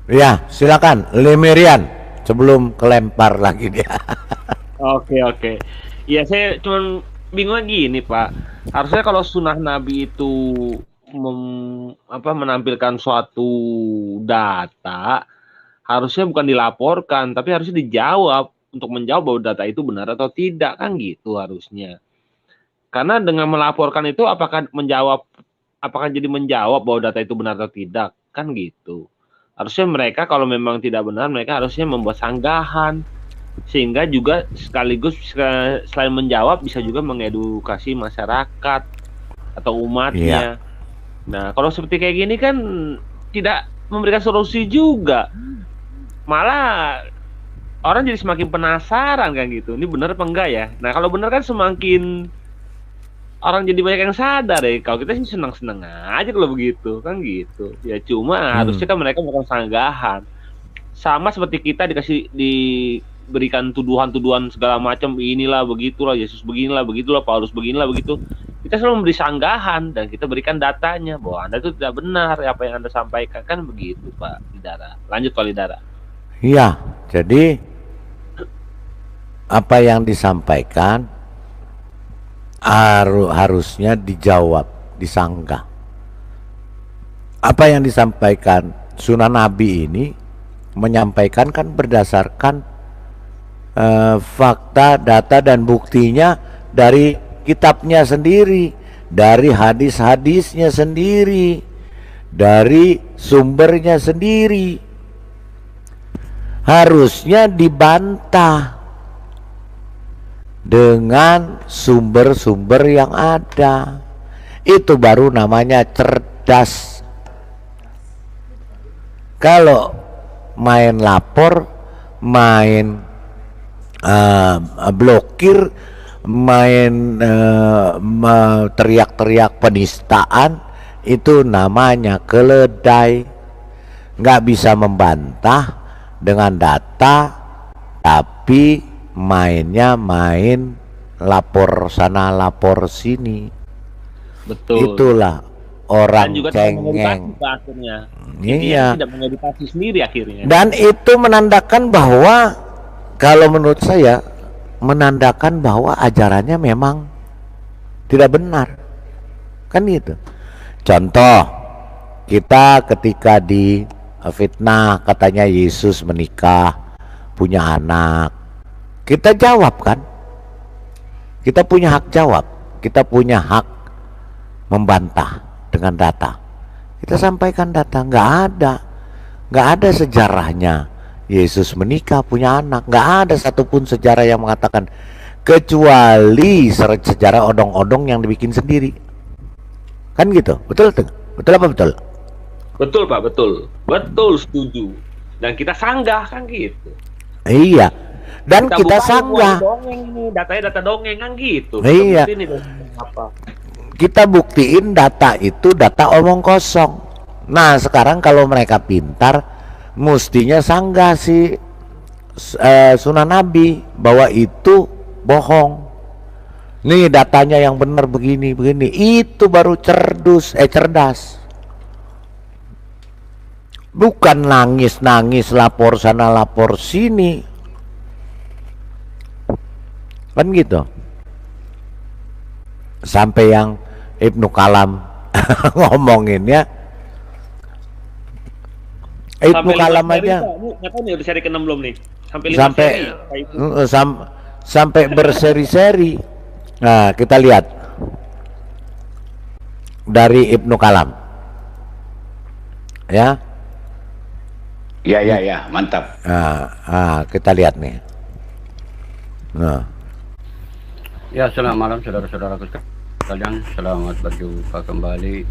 Ya, silakan. Lemirian. Sebelum kelempar lagi dia. Oke. Ya, saya cuma bingung gini, Pak. Harusnya kalau sunnah Nabi itu menampilkan suatu data, harusnya bukan dilaporkan, tapi harusnya dijawab. Untuk menjawab bahwa data itu benar atau tidak, kan gitu harusnya. Karena dengan melaporkan itu apakah jadi menjawab bahwa data itu benar atau tidak, kan gitu. Harusnya mereka kalau memang tidak benar, mereka harusnya membuat sanggahan sehingga juga sekaligus selain menjawab bisa juga mengedukasi masyarakat atau umatnya. Nah, kalau seperti kayak gini kan tidak memberikan solusi juga, malah orang jadi semakin penasaran kan gitu. Ini benar apa enggak ya? Nah, kalau benar kan semakin orang jadi banyak yang sadar ya. Kalau kita sih senang-senang aja kalau begitu, kan gitu. Ya cuma harusnya kan mereka melakukan sanggahan. Sama seperti kita diberikan tuduhan-tuduhan segala macam, inilah begitulah, Yesus beginilah, begitulah, Paulus beginilah, begitu. Kita selalu memberi sanggahan dan kita berikan datanya bahwa Anda itu tidak benar apa yang Anda sampaikan, kan begitu, Pak Lidara. Lanjut, Pak Lidara. Iya, jadi apa yang disampaikan harusnya dijawab, disanggah. Apa yang disampaikan Sunan Nabi ini menyampaikan kan berdasarkan fakta, data, dan buktinya dari kitabnya sendiri, dari hadis-hadisnya sendiri, dari sumbernya sendiri. Harusnya dibantah dengan sumber-sumber yang ada. Itu baru namanya cerdas. Kalau main lapor, main blokir, main teriak-teriak penistaan, itu namanya keledai. Nggak bisa membantah dengan data, tapi mainnya main lapor sana lapor sini. Betul. Itulah orang Dan juga tidak cengeng. mengedukasi Pak, akhirnya. Iya. Tidak mengedukasi sendiri akhirnya. Dan itu menandakan bahwa, kalau menurut saya, menandakan bahwa ajarannya memang tidak benar. Kan gitu. Contoh, kita ketika di fitnah katanya Yesus menikah, punya anak. Kita jawab kan? Kita punya hak jawab. Kita punya hak membantah dengan data. Kita sampaikan data. Nggak ada sejarahnya Yesus menikah punya anak. Nggak ada satupun sejarah yang mengatakan, kecuali sejarah odong-odong yang dibikin sendiri. Kan gitu. Betul apa betul? Betul Pak, betul setuju. Dan kita sanggah kan gitu. Iya. Dan kita buka sanggah. Dongeng ini, datanya data dongeng kan gitu. Iya. Apa? Kita buktiin data itu data omong kosong. Nah sekarang kalau mereka pintar, mestinya sanggah si Sunan Nabi bahwa itu bohong. Nih datanya yang benar begini. Itu baru cerdas. Bukan nangis lapor sana lapor sini. Kan gitu. Sampai yang Ibnu Kalam ngomonginnya, Ibnu Kalam aja Nggak tahu nih udah seri ke-6 belum nih. Sampai berseri-seri. Nah kita lihat dari Ibnu Kalam ya. Ya, mantap. Nah, kita lihat nih. Nah. Ya, selamat malam saudara-saudaraku sekalian. Selamat berjumpa kembali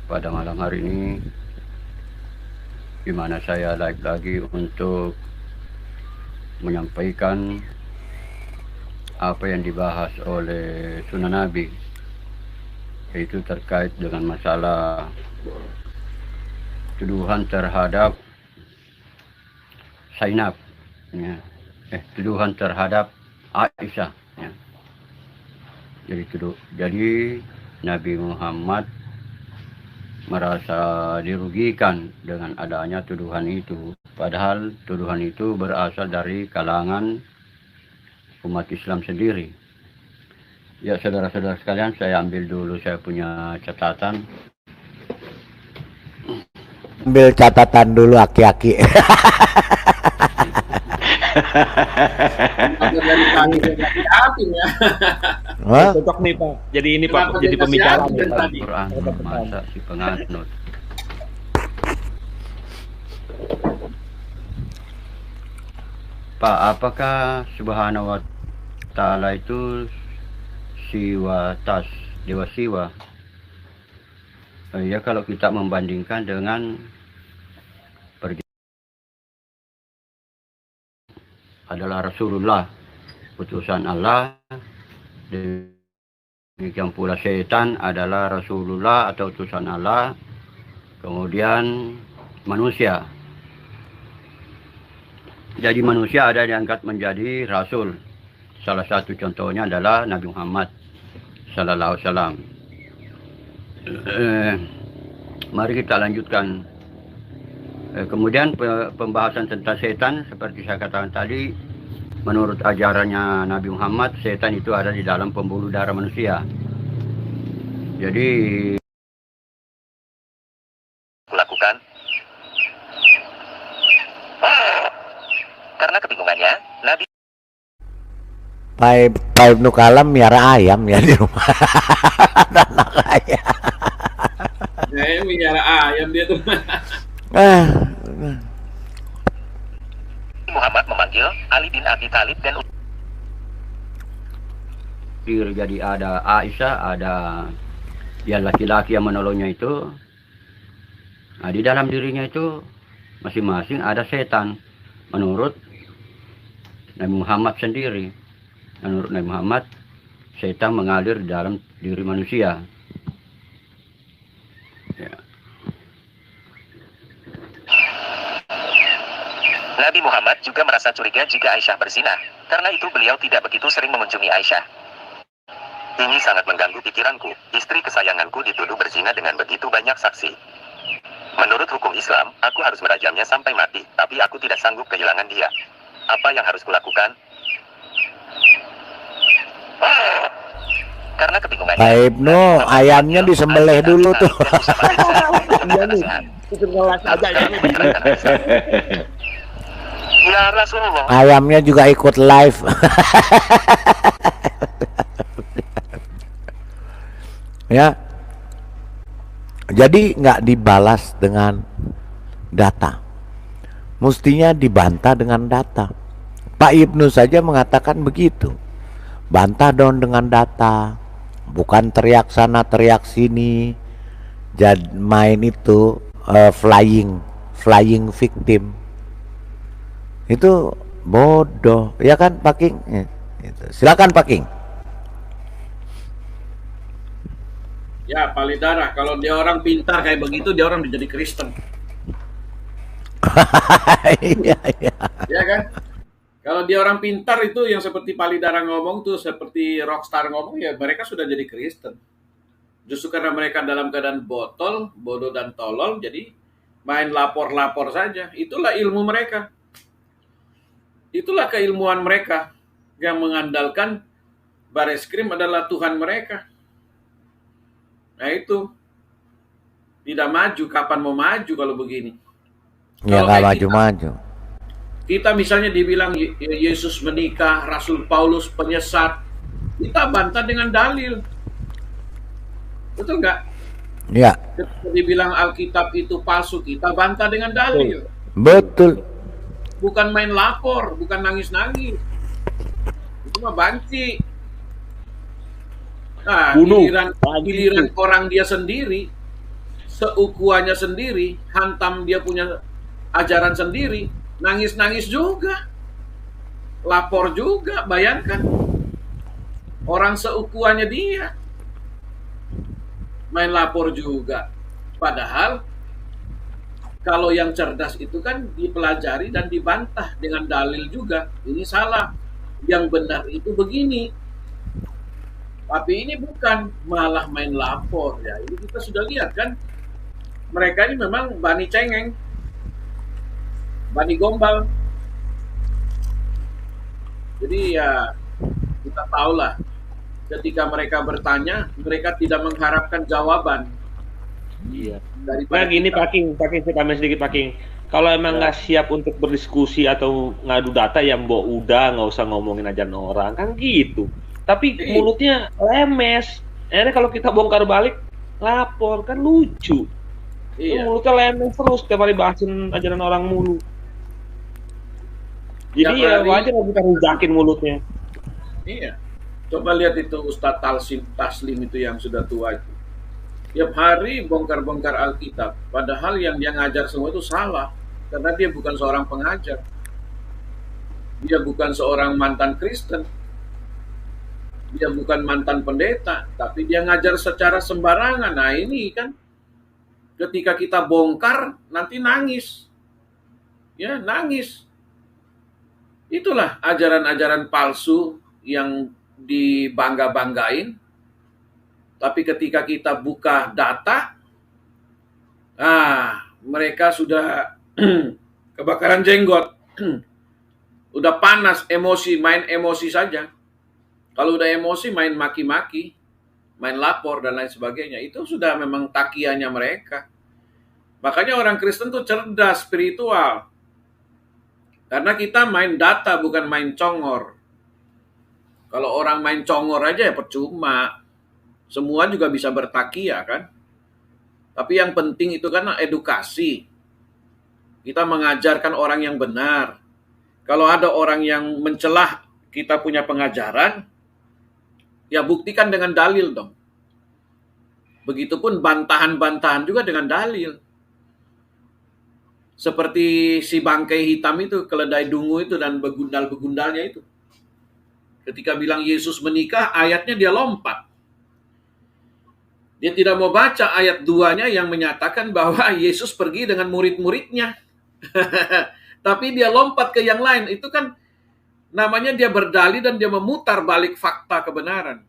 pada malam hari ini, di mana saya live lagi untuk menyampaikan apa yang dibahas oleh Sunan Nabi, yaitu terkait dengan masalah tuduhan terhadap Zainab, ya. Tuduhan terhadap Aisyah, ya. Jadi Nabi Muhammad merasa dirugikan dengan adanya tuduhan itu, padahal tuduhan itu berasal dari kalangan umat Islam sendiri. Ya saudara-saudara sekalian, saya ambil dulu saya punya catatan. Ambil catatan dulu aki-aki. Cocok nih Pak. Jadi ini Pak, jadi pembicara nih Pak. Quran masa si penganut. Pak, apakah Subhanahu wa Ta'ala itu dewa siwa? Ya, kalau kita membandingkan dengan adalah Rasulullah, utusan Allah, demikian pula setan adalah Rasulullah atau utusan Allah, kemudian manusia. Jadi manusia ada diangkat menjadi Rasul. Salah satu contohnya adalah Nabi Muhammad Sallallahu Alaihi Wasallam. Mari kita lanjutkan. Kemudian pembahasan tentang setan, seperti saya katakan tadi, menurut ajarannya Nabi Muhammad, setan itu ada di dalam pembuluh darah manusia. Jadi lakukan karena kebingungannya Nabi Pak Ibnu Kalam miara ayam ya di rumah. Anak ayam. Ya, miara ayam dia tuh. Muhammad memanggil Ali bin Abi Thalib dan jadi ada Aisyah, ada yang laki-laki yang menolongnya itu. Nah, di dalam dirinya itu masing-masing ada setan. Menurut Nabi Muhammad sendiri, menurut Nabi Muhammad, setan mengalir di dalam diri manusia. Ya. Nabi Muhammad juga merasa curiga jika Aisyah berzina. Karena itu beliau tidak begitu sering mengunjungi Aisyah. Ini sangat mengganggu pikiranku. Istri kesayanganku dituduh berzina dengan begitu banyak saksi. Menurut hukum Islam, aku harus merajamnya sampai mati, tapi aku tidak sanggup kehilangan dia. Apa yang harus kulakukan? Karena kebingungannya. Pak Ibnu, ayamnya disembelih dulu tuh. Iya nih, itu ngelas aja ya. Ya Rasulullah. Ayamnya juga ikut live. Ya. Jadi nggak dibalas dengan data. Mestinya dibantah dengan data. Pak Ibnu saja mengatakan begitu. Bantah dong dengan data. Bukan teriak sana teriak sini. Main itu flying victim. Itu bodoh, ya kan Pak King? Gitu. Silakan Pak King. Ya, Palidara, kalau dia orang pintar kayak begitu, dia orang menjadi Kristen. Iya, iya. Ya kan? Kalau dia orang pintar itu yang seperti Palidara ngomong tuh, seperti Rockstar ngomong, ya mereka sudah jadi Kristen. Justru karena mereka dalam keadaan botol, bodoh dan tolol, jadi main lapor-lapor saja. Itulah ilmu mereka. Itulah keilmuan mereka yang mengandalkan Bareskrim adalah Tuhan mereka. Nah itu tidak maju. Kapan mau maju kalau begini? Ya nggak maju-maju. Kita misalnya dibilang Yesus menikah, Rasul Paulus penyesat, kita bantah dengan dalil. Betul nggak? Ya. Ketika dibilang Alkitab itu palsu, kita bantah dengan dalil. Betul. Bukan main lapor, bukan nangis-nangis. Itu mah banci. Nah, giliran orang dia sendiri, seukuannya sendiri, hantam dia punya ajaran sendiri, nangis-nangis juga. Lapor juga, bayangkan. Orang seukuannya dia main lapor juga. Padahal kalau yang cerdas itu kan dipelajari dan dibantah dengan dalil juga. Ini salah. Yang benar itu begini. Tapi ini bukan, malah main lapor ya. Ini kita sudah lihat kan. Mereka ini memang bani cengeng. Bani gombal. Jadi ya kita tahulah. Ketika mereka bertanya, mereka tidak mengharapkan jawaban. Iya. Nah gini Pak King, saya tambahin sedikit Pak King. Kalau emang nggak siap untuk berdiskusi atau ngadu data, ya mbok udah nggak usah ngomongin ajaran orang kan gitu. Tapi mulutnya lemes. Akhirnya kalau kita bongkar balik, lapor kan lucu. Iya. Mulutnya lemes terus tiap kali bahasin ajaran orang mulu. Jadi ya wajar kita rujakin mulutnya. Iya. Coba lihat itu Ustadz Taslim itu yang sudah tua itu. Tiap hari bongkar-bongkar Alkitab. Padahal yang dia ngajar semua itu salah. Karena dia bukan seorang pengajar. Dia bukan seorang mantan Kristen. Dia bukan mantan pendeta. Tapi dia ngajar secara sembarangan. Nah ini kan ketika kita bongkar nanti nangis. Ya nangis. Itulah ajaran-ajaran palsu yang dibangga-banggain. Tapi ketika kita buka data, mereka sudah kebakaran jenggot. Udah panas, emosi, main emosi saja. Kalau udah emosi, main maki-maki, main lapor, dan lain sebagainya. Itu sudah memang takiannya mereka. Makanya orang Kristen tuh cerdas, spiritual. Karena kita main data, bukan main congor. Kalau orang main congor aja ya percuma. Semua juga bisa bertakia kan. Tapi yang penting itu kan edukasi. Kita mengajarkan orang yang benar. Kalau ada orang yang mencelah kita punya pengajaran, ya buktikan dengan dalil dong. Begitupun bantahan-bantahan juga dengan dalil. Seperti si bangkai hitam itu, keledai dungu itu, dan begundal-begundalnya itu. Ketika bilang Yesus menikah, ayatnya dia lompat. Dia tidak mau baca ayat 2-nya yang menyatakan bahwa Yesus pergi dengan murid-muridnya. Tapi dia lompat ke yang lain. Itu kan namanya dia berdalih dan dia memutar balik fakta kebenaran.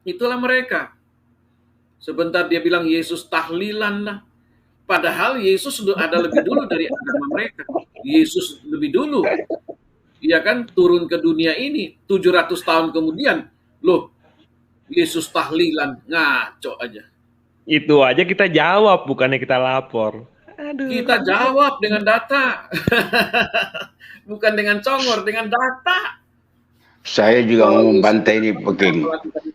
Itulah mereka. Sebentar dia bilang Yesus tahlilan lah. Padahal Yesus sudah ada lebih dulu dari agama mereka. Yesus lebih dulu. Iya kan, turun ke dunia ini 700 tahun kemudian. Loh, Yesus tahlilan. Ngaco aja. Itu aja kita jawab, bukannya kita lapor. Aduh. Kita jawab dengan data. Bukan dengan congor, dengan data. Saya juga mau membantai ini, Peking.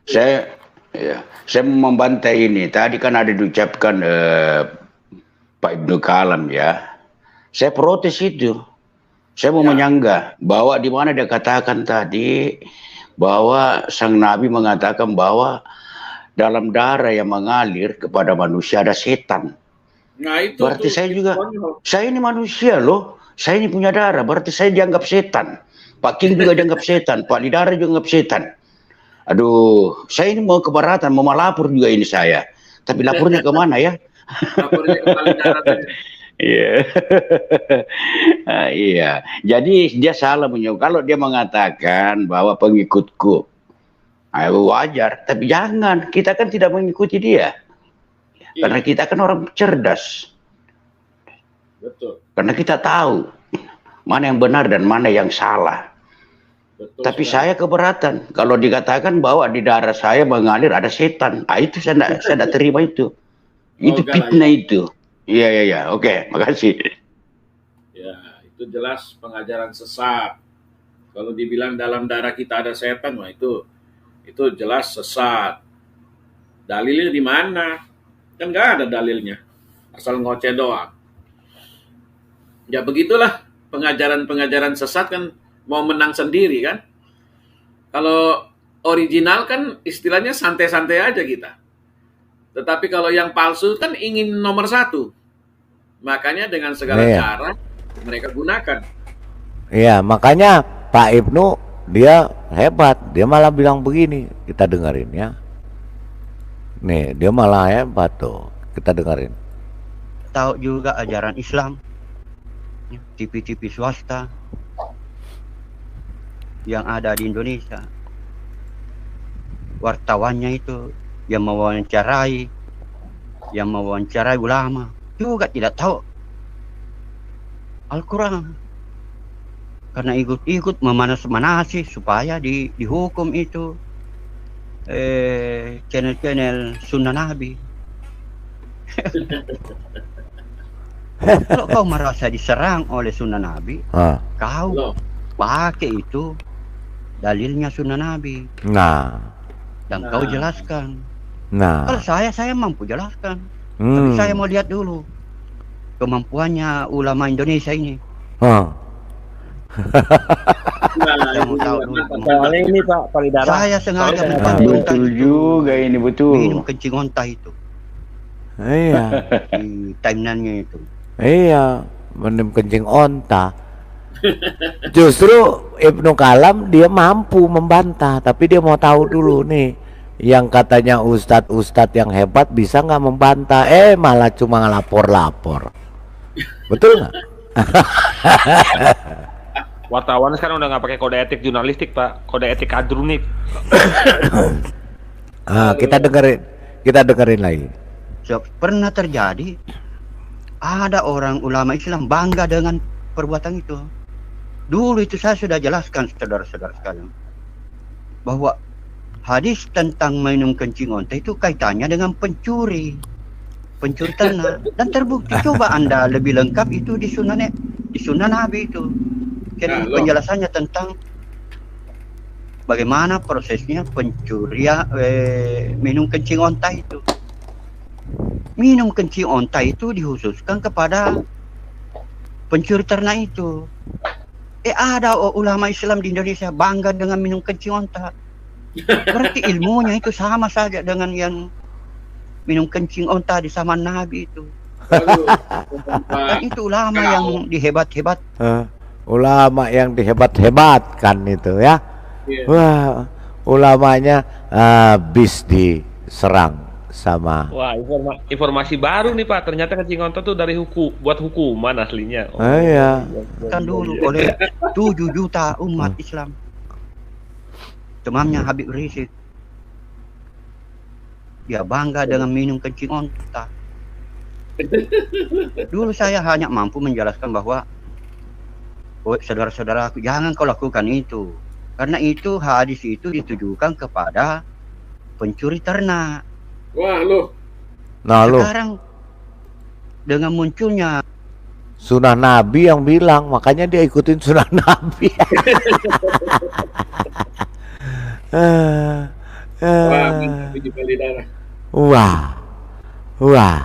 Saya mau membantai ini. Tadi kan ada diucapkan Pak Ibnu Kalam ya. Saya protes itu. Saya mau menyanggah bahwa di mana dia katakan tadi bahwa sang Nabi mengatakan bahwa dalam darah yang mengalir kepada manusia ada setan. Nah, itu berarti saya juga, saya ini manusia loh. Saya ini punya darah, berarti saya dianggap setan. Pak King juga dianggap setan, Pak Lidara juga dianggap setan. Aduh, saya ini mau keberatan, mau melapor juga ini saya. Tapi lapornya kemana ya? Lapornya ke Pak Lidara. Iya. Iya. Jadi dia salah menyebut. Kalau dia mengatakan bahwa pengikutku, wajar. Tapi jangan. Kita kan tidak mengikuti dia. Karena kita kan orang cerdas. Betul. Karena kita tahu mana yang benar dan mana yang salah. Betul, tapi saya keberatan kalau dikatakan bahwa di darah saya mengalir ada setan. Itu saya tidak terima itu. Itu fitnah itu. Iya. Oke, makasih. Ya, itu jelas pengajaran sesat. Kalau dibilang dalam darah kita ada setan, wah itu jelas sesat. Dalilnya di mana? Kan nggak ada dalilnya. Asal ngoceh doang. Ya begitulah pengajaran-pengajaran sesat kan mau menang sendiri kan. Kalau original kan istilahnya santai-santai aja kita. Tetapi kalau yang palsu kan ingin nomor satu. Makanya dengan segala cara mereka gunakan. Iya, makanya Pak Ibnu dia hebat. Dia malah bilang begini, kita dengerin ya. Nih, dia malah hebat tuh. Kita dengerin. Tahu juga ajaran Islam. TV-TV swasta yang ada di Indonesia. Wartawannya itu yang mewawancarai ulama juga tidak tahu Al-Quran, karena ikut-ikut memanas-manasi supaya dihukum itu channel-channel Sunnah Nabi. Kalau kau merasa diserang oleh Sunnah Nabi, kau pakai itu dalilnya Sunnah Nabi. Dan kau jelaskan. Kalau saya mampu jelaskan. Tapi saya mau lihat dulu kemampuannya ulama Indonesia ini. Saya mau tahu dulu. Soalnya ini Pak Lidara. Saya sengaja betul juga ini betul. Minum kencing onta itu. Iya. Di timeline-nya itu. Iya, minum kencing onta. Justru Ibnu Kalam dia mampu membantah, tapi dia mau tahu dulu nih, yang katanya ustadz-ustadz yang hebat bisa nggak membantah? Malah cuma ngelapor-lapor. Betul nggak? Wartawan sekarang udah nggak pakai kode etik jurnalistik Pak, kode etik kadrunik. Kita dengerin lagi. Pernah terjadi ada orang ulama Islam bangga dengan perbuatan itu. Dulu itu saya sudah jelaskan saudara-saudara sekalian bahwa hadis tentang minum kencing onta itu kaitannya dengan pencuri ternak, dan terbukti. Coba Anda lebih lengkap itu di Sunnah Nabi itu. Jadi penjelasannya tentang bagaimana prosesnya pencurian minum kencing onta itu. Minum kencing onta itu dikhususkan kepada pencuri ternak itu. Ada ulama Islam di Indonesia bangga dengan minum kencing onta. Berarti ilmunya itu sama saja dengan yang minum kencing onta di zaman Nabi itu. Dan itu ulama yang dihebat-hebat. Ulama yang dihebat-hebatkan itu ya. Wah, ulamanya habis diserang sama. Wah, informasi baru nih Pak. Ternyata kencing onta tuh dari buat hukuman aslinya. Iya. Kan dulu oleh 7 juta umat Islam. Temannya Habib Rizik. dia bangga dengan minum kencing onta. Dulu saya hanya mampu menjelaskan bahwa, oh, saudara-saudaraku, jangan kau lakukan itu. Karena itu hadis itu ditujukan kepada pencuri ternak. Wah, lo. Nah, lo. Sekarang dengan munculnya sunnah Nabi yang bilang, makanya dia ikutin sunnah Nabi. Wah, wah.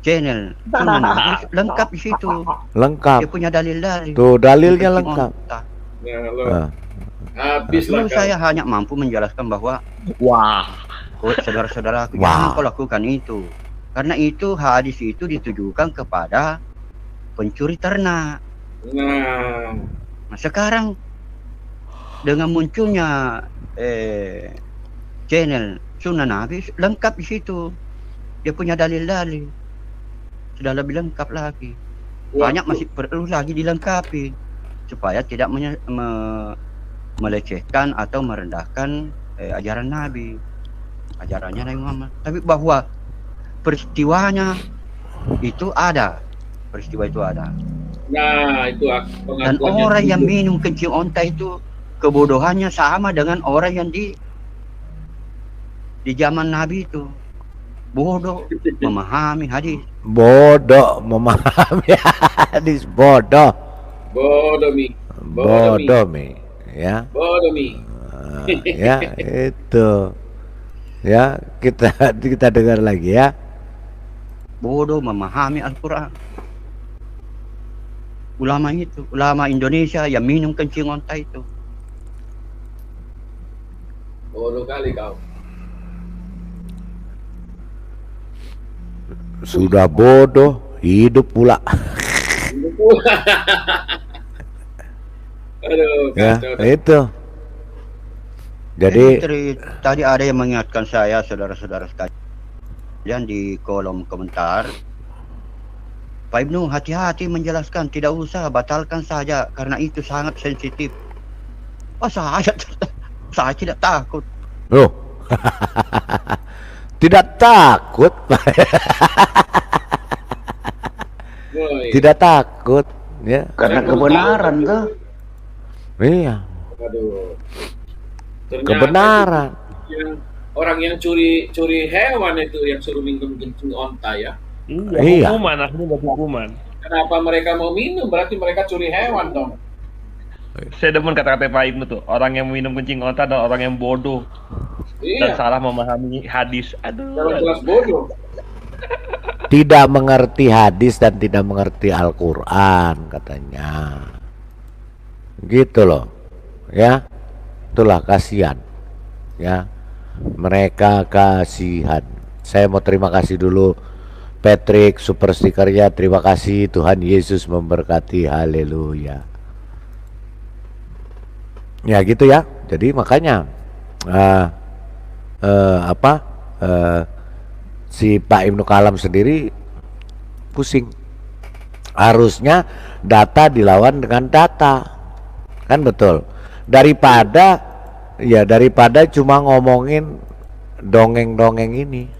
Channel sunnah Nabi lengkap di situ. Lengkap. Dia punya dalil-dalil. Tuh dalilnya lengkap. Dulu saya hanya mampu menjelaskan bahwa, wah, oh, saudara-saudaraku, jangan kau lakukan itu. Karena itu hadis itu ditujukan kepada pencuri ternak. Nah, sekarang dengan munculnya channel sunnah Nabi lengkap di situ. Dia punya dalil-dalil. Sudah lebih lengkap lagi. Banyak masih perlu lagi dilengkapi supaya tidak melecehkan atau merendahkan ajaran Nabi, ajarannya Nabi Muhammad. Tapi bahwa peristiwanya itu ada, peristiwa itu ada. Nah, itu dan orang yang minum kencing onta itu kebodohannya sama dengan orang yang di zaman Nabi itu. Bodoh memahami hadis. Bodoh memahami hadis. Bodoh. Bodomi. Bodomi. Ya. Bodomi. Ya, itu. Ya, kita dengar lagi ya. Bodoh memahami Al-Quran. Ulama itu, ulama Indonesia yang minum kencing onta itu. Bodoh kali kau. Sudah bodoh, hidup pula. Aduh, ya, kacau. itu. Jadi tadi ada yang mengingatkan saya, saudara-saudara sekalian, di kolom komentar, Pak Ibnu, hati-hati menjelaskan, tidak usah, batalkan saja karena itu sangat sensitif. Oh, saya tidak takut. Loh. Tidak takut. Tidak takut ya. Karena kebenaran tuh. Iya. Aduh. Ternyata Kebenaran. Orang yang curi hewan itu yang suruh minum kencing onta ya. Iya. Hukuman, akhirnya buat hukuman. Kenapa mereka mau minum? Berarti mereka curi hewan dong. Saya demen kata-kata Pak Ibnu tuh, orang yang minum kencing onta dan orang yang bodoh. Dan salah memahami hadis. Aduh. Kelas bodoh. Tidak mengerti hadis dan tidak mengerti Al-Quran katanya. Gitu loh. Ya. Itulah kasihan. Ya. Mereka kasihan. Saya mau terima kasih dulu Patrick super stikernya. Terima kasih, Tuhan Yesus memberkati. Haleluya. Ya gitu ya. Jadi makanya si Pak Ibnu Kalam sendiri pusing. Harusnya data dilawan dengan data, kan betul. Daripada cuma ngomongin dongeng-dongeng ini,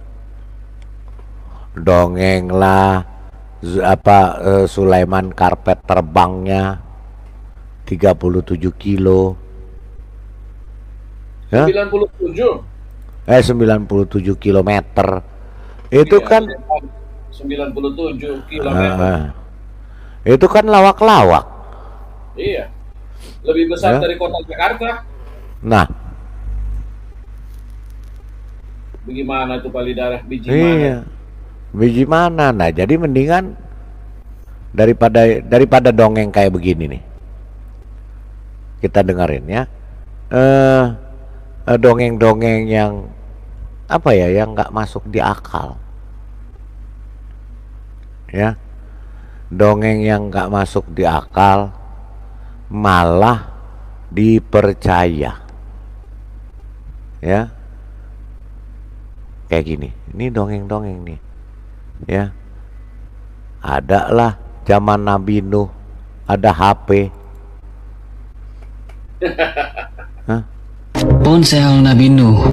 dongeng lah Sulaiman karpet terbangnya 37 kilo. 97 kilometer. Itu iya, kan 97 kilometer. Itu kan lawak-lawak. Iya. Lebih besar dari kota Jakarta. Nah. Bagaimana itu palidarah biji iya. Mana? Biji mana? Nah, jadi mendingan daripada dongeng kayak begini nih. Kita dengerin ya. Dongeng-dongeng yang yang nggak masuk di akal, ya, dongeng yang nggak masuk di akal malah dipercaya, ya, kayak gini. Ini dongeng-dongeng nih, ya. Ada lah zaman Nabi Nuh ada HP. Ponsel Nabi Nuh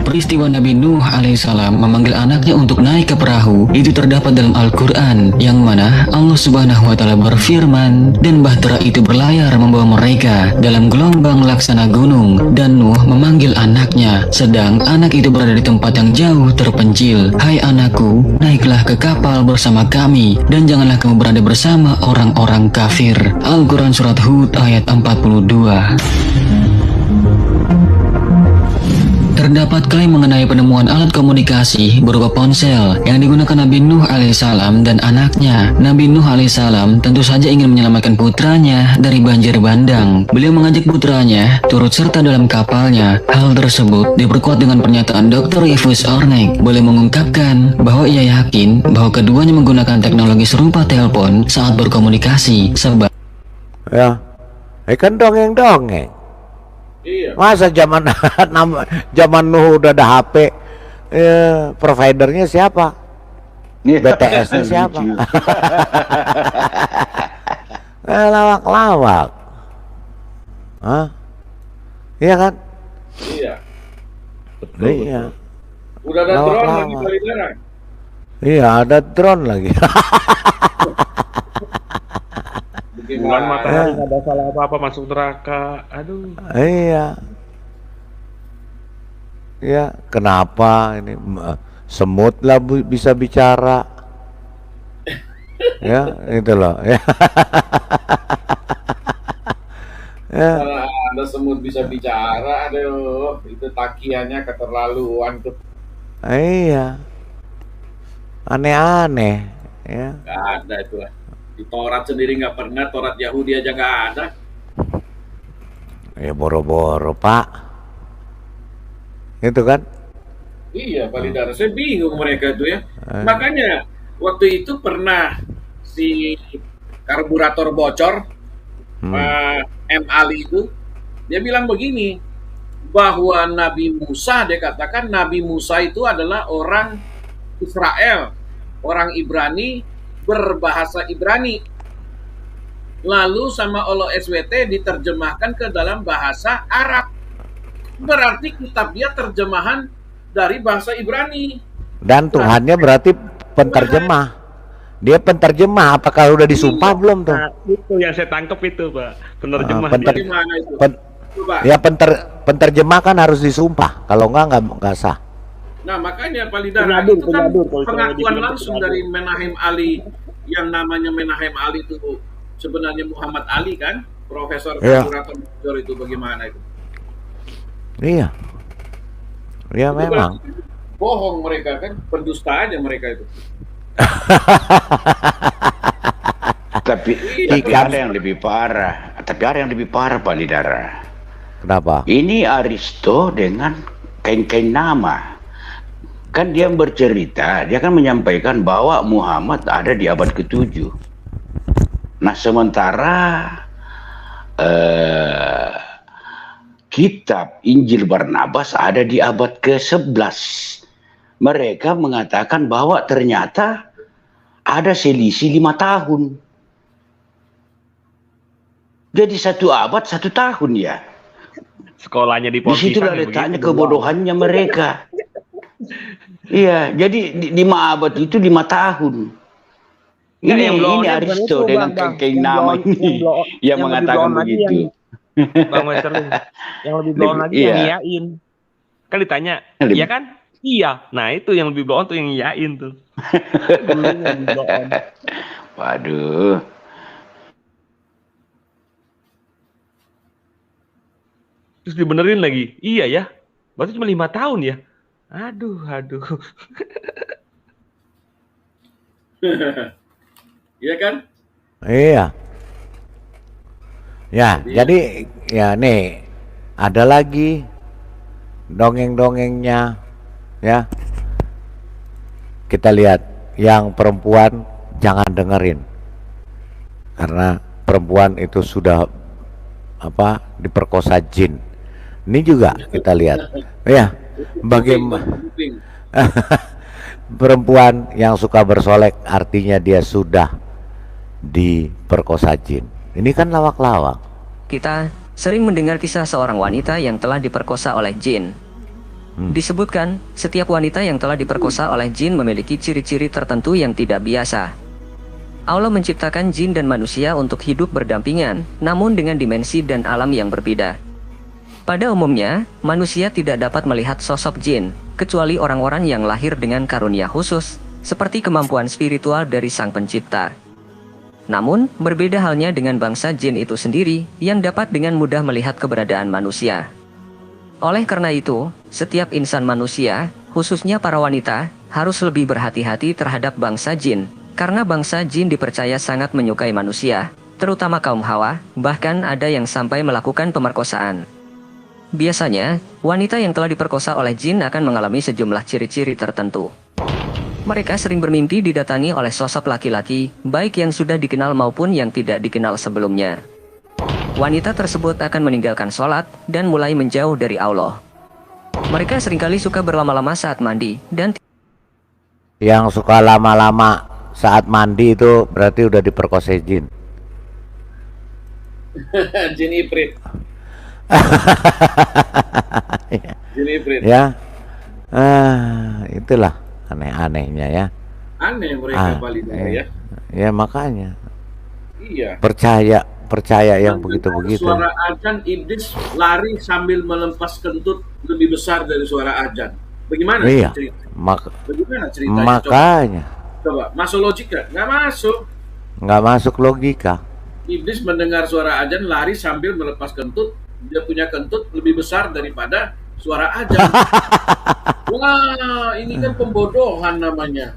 Peristiwa Nabi Nuh alaihissalam memanggil anaknya untuk naik ke perahu itu terdapat dalam Al-Quran, yang mana Allah Subhanahu wa Ta'ala berfirman, dan bahtera itu berlayar membawa mereka dalam gelombang laksana gunung, dan Nuh memanggil anaknya sedang anak itu berada di tempat yang jauh terpencil. Hai anakku, naiklah ke kapal bersama kami dan janganlah kamu berada bersama orang-orang kafir. Al-Quran Surat Hud ayat 42. Terdapat klaim mengenai penemuan alat komunikasi berupa ponsel yang digunakan Nabi Nuh alaihissalam dan anaknya. Nabi Nuh alaihissalam tentu saja ingin menyelamatkan putranya dari banjir bandang. Beliau mengajak putranya turut serta dalam kapalnya. Hal tersebut diperkuat dengan pernyataan Dr. Yves Ornek. Boleh mengungkapkan bahwa ia yakin bahwa keduanya menggunakan teknologi serupa telepon saat berkomunikasi. Sebab ya, kan dongeng-dongeng. Iya. Masa zaman Nuh udah ada HP, providernya siapa? BTS-nya siapa? Lawak-lawak. Hah? Iya kan? Iya. Betul. Iya. Udah ada Lawak-lawak. drone lagi Palidaran. Iya, ada drone lagi. Bulan matahari nggak ada salah apa-apa masuk neraka. Aduh. Iya. Ya, kenapa ini semut lah bisa bicara? Ya, itu loh. Ya. Ya. Kalau ada semut bisa bicara, aduh, itu takiannya keterlaluan tuh. Iya. Aneh-aneh, ya. Gak ada itu lah. Di Taurat sendiri nggak pernah, Taurat Yahudi aja nggak ada. Ya boro-boro Pak, itu kan? Iya, Palidara, saya bingung mereka itu ya. Makanya waktu itu pernah si karburator bocor, M. Ali itu, dia bilang begini, bahwa Nabi Musa, dia katakan Nabi Musa itu adalah orang Israel, orang Ibrani, berbahasa Ibrani, lalu sama Allah SWT diterjemahkan ke dalam bahasa Arab. Berarti kitab dia terjemahan dari bahasa Ibrani. Dan Tuhannya berarti penterjemah. Dia penterjemah. Apakah udah disumpah belum tuh? Nah, itu yang saya tangkap itu, Pak. Penerjemah. Gimana itu? Ya penterjemah kan harus disumpah. Kalau nggak sah. Nah makanya Palidara itu kan pengakuan langsung dari Menahem Ali, yang namanya Menahem Ali itu sebenarnya Muhammad Ali kan, Profesor Karburator Bocor itu bagaimana itu? Iya. Ya itu memang. Bohong mereka kan, pendusta aja mereka itu. Tapi ada yang lebih parah. Tapi ada yang lebih parah Palidara. Kenapa? Ini Aristo dengan kain-kain nama. Kan dia bercerita, dia kan menyampaikan bahwa Muhammad ada di abad ke-7. Nah sementara kitab Injil Barnabas ada di abad ke-11. Mereka mengatakan bahwa ternyata ada selisih 5 tahun. Jadi 1 abad 1 tahun ya. Sekolahnya di Disitulah letaknya kebodohannya mereka. Iya, jadi di 5 abad itu 5 tahun. Ini Aristo dengan kain nama ini yang mengatakan begitu. Bang Westerling, yang lebih blow lagi yang ngiyain. Kan ditanya, iya kan? Iya. Nah itu yang lebih blow tuh yang ngiyain tuh. Waduh. Terus dibenerin lagi. Iya ya. Berarti cuma 5 tahun ya. Aduh. Iya kan? Iya. Ya, jadi ya nih ada lagi dongeng-dongengnya ya. Kita lihat yang perempuan jangan dengerin. Karena perempuan itu sudah diperkosa jin. Ini juga kita lihat. Ya, bagaimana perempuan yang suka bersolek artinya dia sudah diperkosa jin. Ini kan lawak-lawak. Kita sering mendengar kisah seorang wanita yang telah diperkosa oleh jin. Disebutkan, setiap wanita yang telah diperkosa oleh jin memiliki ciri-ciri tertentu yang tidak biasa. Allah menciptakan jin dan manusia untuk hidup berdampingan, namun dengan dimensi dan alam yang berbeda. Pada umumnya, manusia tidak dapat melihat sosok jin, kecuali orang-orang yang lahir dengan karunia khusus, seperti kemampuan spiritual dari Sang Pencipta. Namun, berbeda halnya dengan bangsa jin itu sendiri, yang dapat dengan mudah melihat keberadaan manusia. Oleh karena itu, setiap insan manusia, khususnya para wanita, harus lebih berhati-hati terhadap bangsa jin, karena bangsa jin dipercaya sangat menyukai manusia, terutama kaum Hawa, bahkan ada yang sampai melakukan pemerkosaan. Biasanya, wanita yang telah diperkosa oleh jin akan mengalami sejumlah ciri-ciri tertentu. Mereka sering bermimpi didatangi oleh sosok laki-laki, baik yang sudah dikenal maupun yang tidak dikenal sebelumnya. Wanita tersebut akan meninggalkan sholat dan mulai menjauh dari Allah. Mereka seringkali suka berlama-lama saat mandi, dan yang suka lama-lama saat mandi itu berarti udah diperkosa jin. Jin Ifrit. Jin Ifrit. Ya, itulah aneh-anehnya ya. Aneh mereka ya. Ya makanya. Iya. Percaya yang begitu-begitu. Suara azan iblis lari sambil melempas kentut lebih besar dari suara azan. Bagaimana cerita? Bagaimana ceritanya? Makanya. Coba masuk logika? Nggak masuk. Nggak masuk logika. Iblis mendengar suara azan lari sambil melepas kentut. Dia punya kentut lebih besar daripada suara azan. Wah, ini kan pembodohan namanya.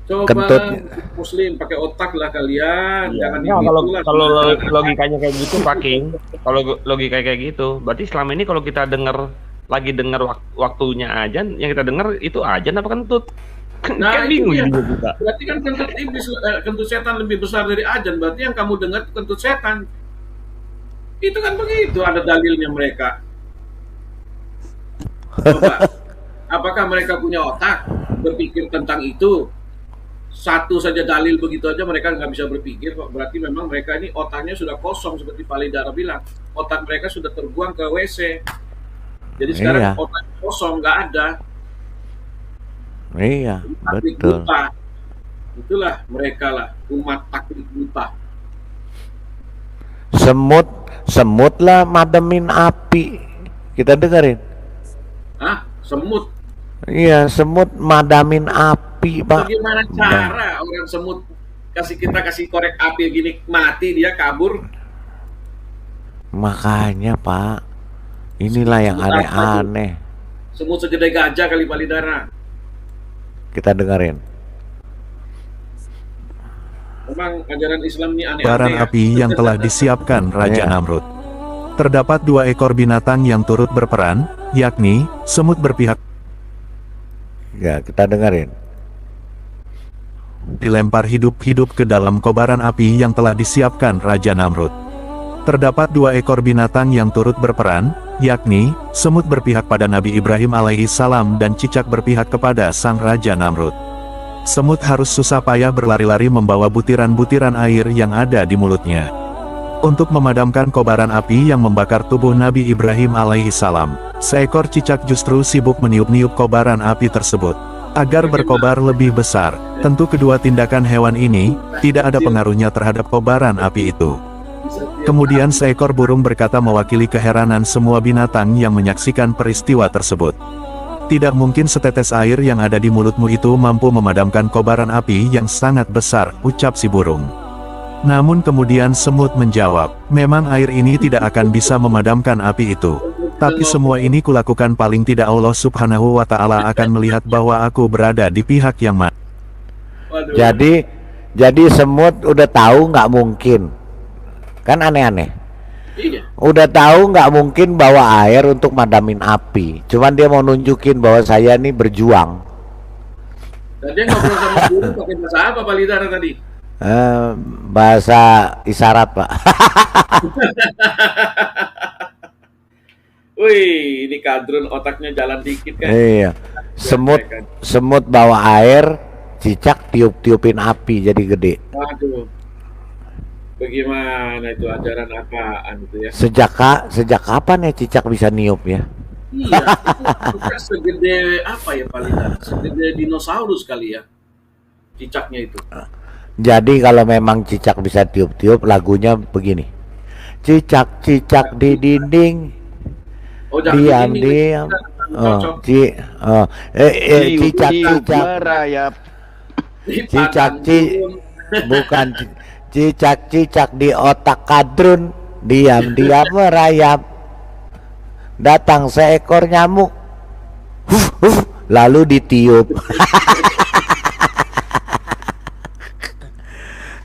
Coba Kentut. Muslim pakai otak lah kalian. Ya, Jangan kalau logikanya kayak gitu, Paking. Kalau logika kayak gitu, berarti selama ini kalau kita lagi dengar waktunya azan, yang kita dengar itu azan apa kentut? Nah, Kan bingung itu juga kita. Berarti kan kentut iblis, kentut setan lebih besar dari azan. Berarti yang kamu dengar kentut setan. Itu kan begitu, ada dalilnya mereka. Coba, apakah mereka punya otak berpikir tentang itu? Satu saja dalil begitu aja mereka nggak bisa berpikir. Berarti memang mereka ini otaknya sudah kosong, seperti Palidara bilang. Otak mereka sudah terbuang ke WC. Jadi sekarang otak kosong, nggak ada. Iya, Taklid betul. buta. Itulah mereka lah, umat taklid buta. Semut lah mademin api. Kita dengerin. Hah? Semut? Iya, semut madamin api, Pak. Bagaimana cara orang semut kasih korek api gini mati dia kabur? Makanya, Pak. Inilah yang aneh-aneh. Semut segede gajah kali Palidara. Kita dengerin. Memang ajaran Islam ini aneh-aneh. Kobaran api yang telah disiapkan Raja Namrud. Terdapat 2 ekor binatang yang turut berperan, yakni semut berpihak Ya, kita dengerin. dilempar hidup-hidup ke dalam kobaran api yang telah disiapkan Raja Namrud. Terdapat 2 ekor binatang yang turut berperan, yakni semut berpihak pada Nabi Ibrahim alaihi salam dan cicak berpihak kepada sang Raja Namrud. Semut harus susah payah berlari-lari membawa butiran-butiran air yang ada di mulutnya. Untuk memadamkan kobaran api yang membakar tubuh Nabi Ibrahim alaihi salam, seekor cicak justru sibuk meniup-niup kobaran api tersebut, agar berkobar lebih besar. Tentu kedua tindakan hewan ini, tidak ada pengaruhnya terhadap kobaran api itu. Kemudian seekor burung berkata mewakili keheranan semua binatang yang menyaksikan peristiwa tersebut. Tidak mungkin setetes air yang ada di mulutmu itu mampu memadamkan kobaran api yang sangat besar, ucap si burung. Namun kemudian semut menjawab, memang air ini tidak akan bisa memadamkan api itu. Tapi semua ini kulakukan paling tidak Allah subhanahu wa ta'ala akan melihat bahwa aku berada di pihak yang mana. Jadi semut udah tahu nggak mungkin. Kan aneh-aneh. Iya. Udah tahu nggak mungkin bawa air untuk madamin api. Cuman dia mau nunjukin bahwa saya nih berjuang. Tadi ngobrol sama guru pakai bahasa apa Palidara tadi? Bahasa isyarat, Pak. Wih, ini kadrun otaknya jalan dikit kan? Iya. Semut bawa air, cicak tiup-tiupin api jadi gede. Waduh. Bagaimana itu ajaran apaan itu ya? Sejak kapan ya cicak bisa niup ya? Iya, itu kan segede apa ya paling tidak? Segede dinosaurus kali ya, cicaknya itu. Jadi kalau memang cicak bisa tiup-tiup, lagunya begini. Cicak-cicak di dinding, diam-diam. Cicak-cicak merayap. Bukan cicak-cicak di otak kadrun, diam-diam merayap. Datang seekor nyamuk, lalu ditiup.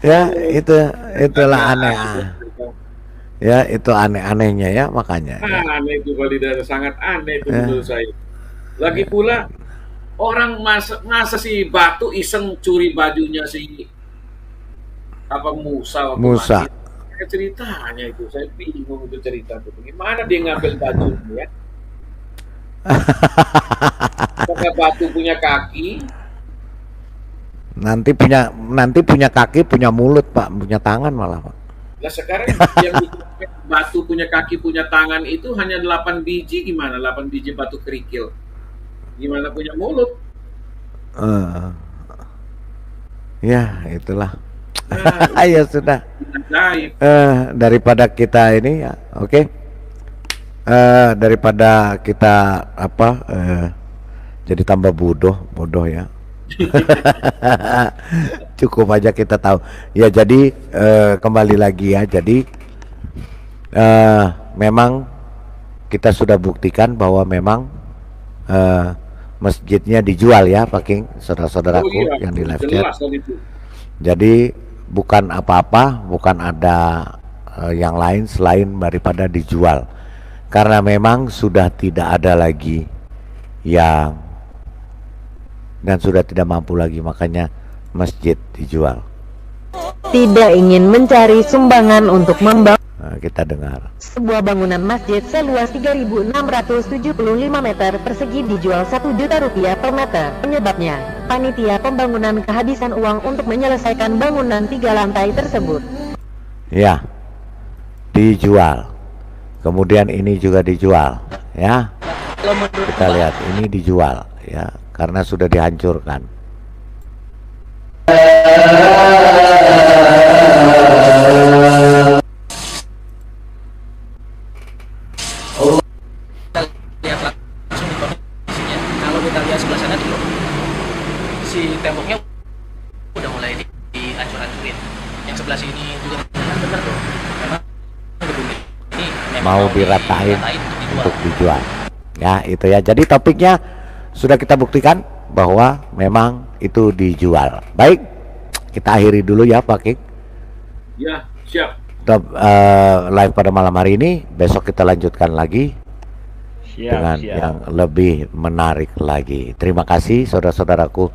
Ya, itulah aneh. Ya, itu aneh-anehnya ya, makanya. Aneh itu Valida, sangat aneh itu menurut saya. Lagi pula orang masa si Batu iseng curi bajunya si Musa waktu Musa. mati. Ceritanya itu saya bingung itu cerita itu. Gimana dia ngambil bajunya? Apakah Batu punya kaki? Nanti punya kaki, punya mulut Pak, punya tangan malah Pak. Nah sekarang yang Batu punya kaki, punya tangan itu hanya 8 biji, gimana? 8 biji batu kerikil. Gimana punya mulut? Ya itulah. Ya sudah. Gaib. Daripada kita ini ya, oke. Daripada kita jadi tambah bodoh ya. Cukup aja kita tahu. Ya jadi kembali lagi ya. Jadi memang kita sudah buktikan bahwa memang masjidnya dijual ya, Pak King, saudara-saudaraku yang di live chat. Jadi bukan apa-apa, bukan ada yang lain selain daripada dijual. Karena memang sudah tidak ada lagi yang dan sudah tidak mampu lagi, makanya masjid dijual. Tidak ingin mencari sumbangan untuk membangun kita dengar. Sebuah bangunan masjid seluas 3.675 meter persegi dijual 1 juta rupiah per meter. Penyebabnya, panitia pembangunan kehabisan uang untuk menyelesaikan bangunan 3 lantai tersebut. Ya, dijual. Kemudian ini juga dijual, ya. Kita lihat, ini dijual, ya, karena sudah dihancurkan. Kalau kita lihat sebelah sana dulu, si temboknya udah mulai dihancur-hancurin. Yang sebelah sini juga benar tuh. Memang gedung ini mau diratain untuk dijual. Ya, itu ya. Jadi topiknya sudah kita buktikan bahwa memang itu dijual. Baik, kita akhiri dulu ya, Pak King. Ya, siap. Live pada malam hari ini. Besok kita lanjutkan lagi dengan yang lebih menarik lagi. Terima kasih saudara-saudaraku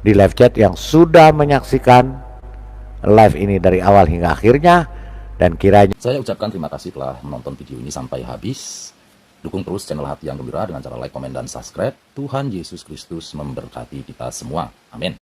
di live chat yang sudah menyaksikan live ini dari awal hingga akhirnya, dan kiranya saya ucapkan terima kasih telah menonton video ini sampai habis. Dukung terus channel Hati yang Gembira dengan cara like, komen, dan subscribe. Tuhan Yesus Kristus memberkati kita semua. Amin.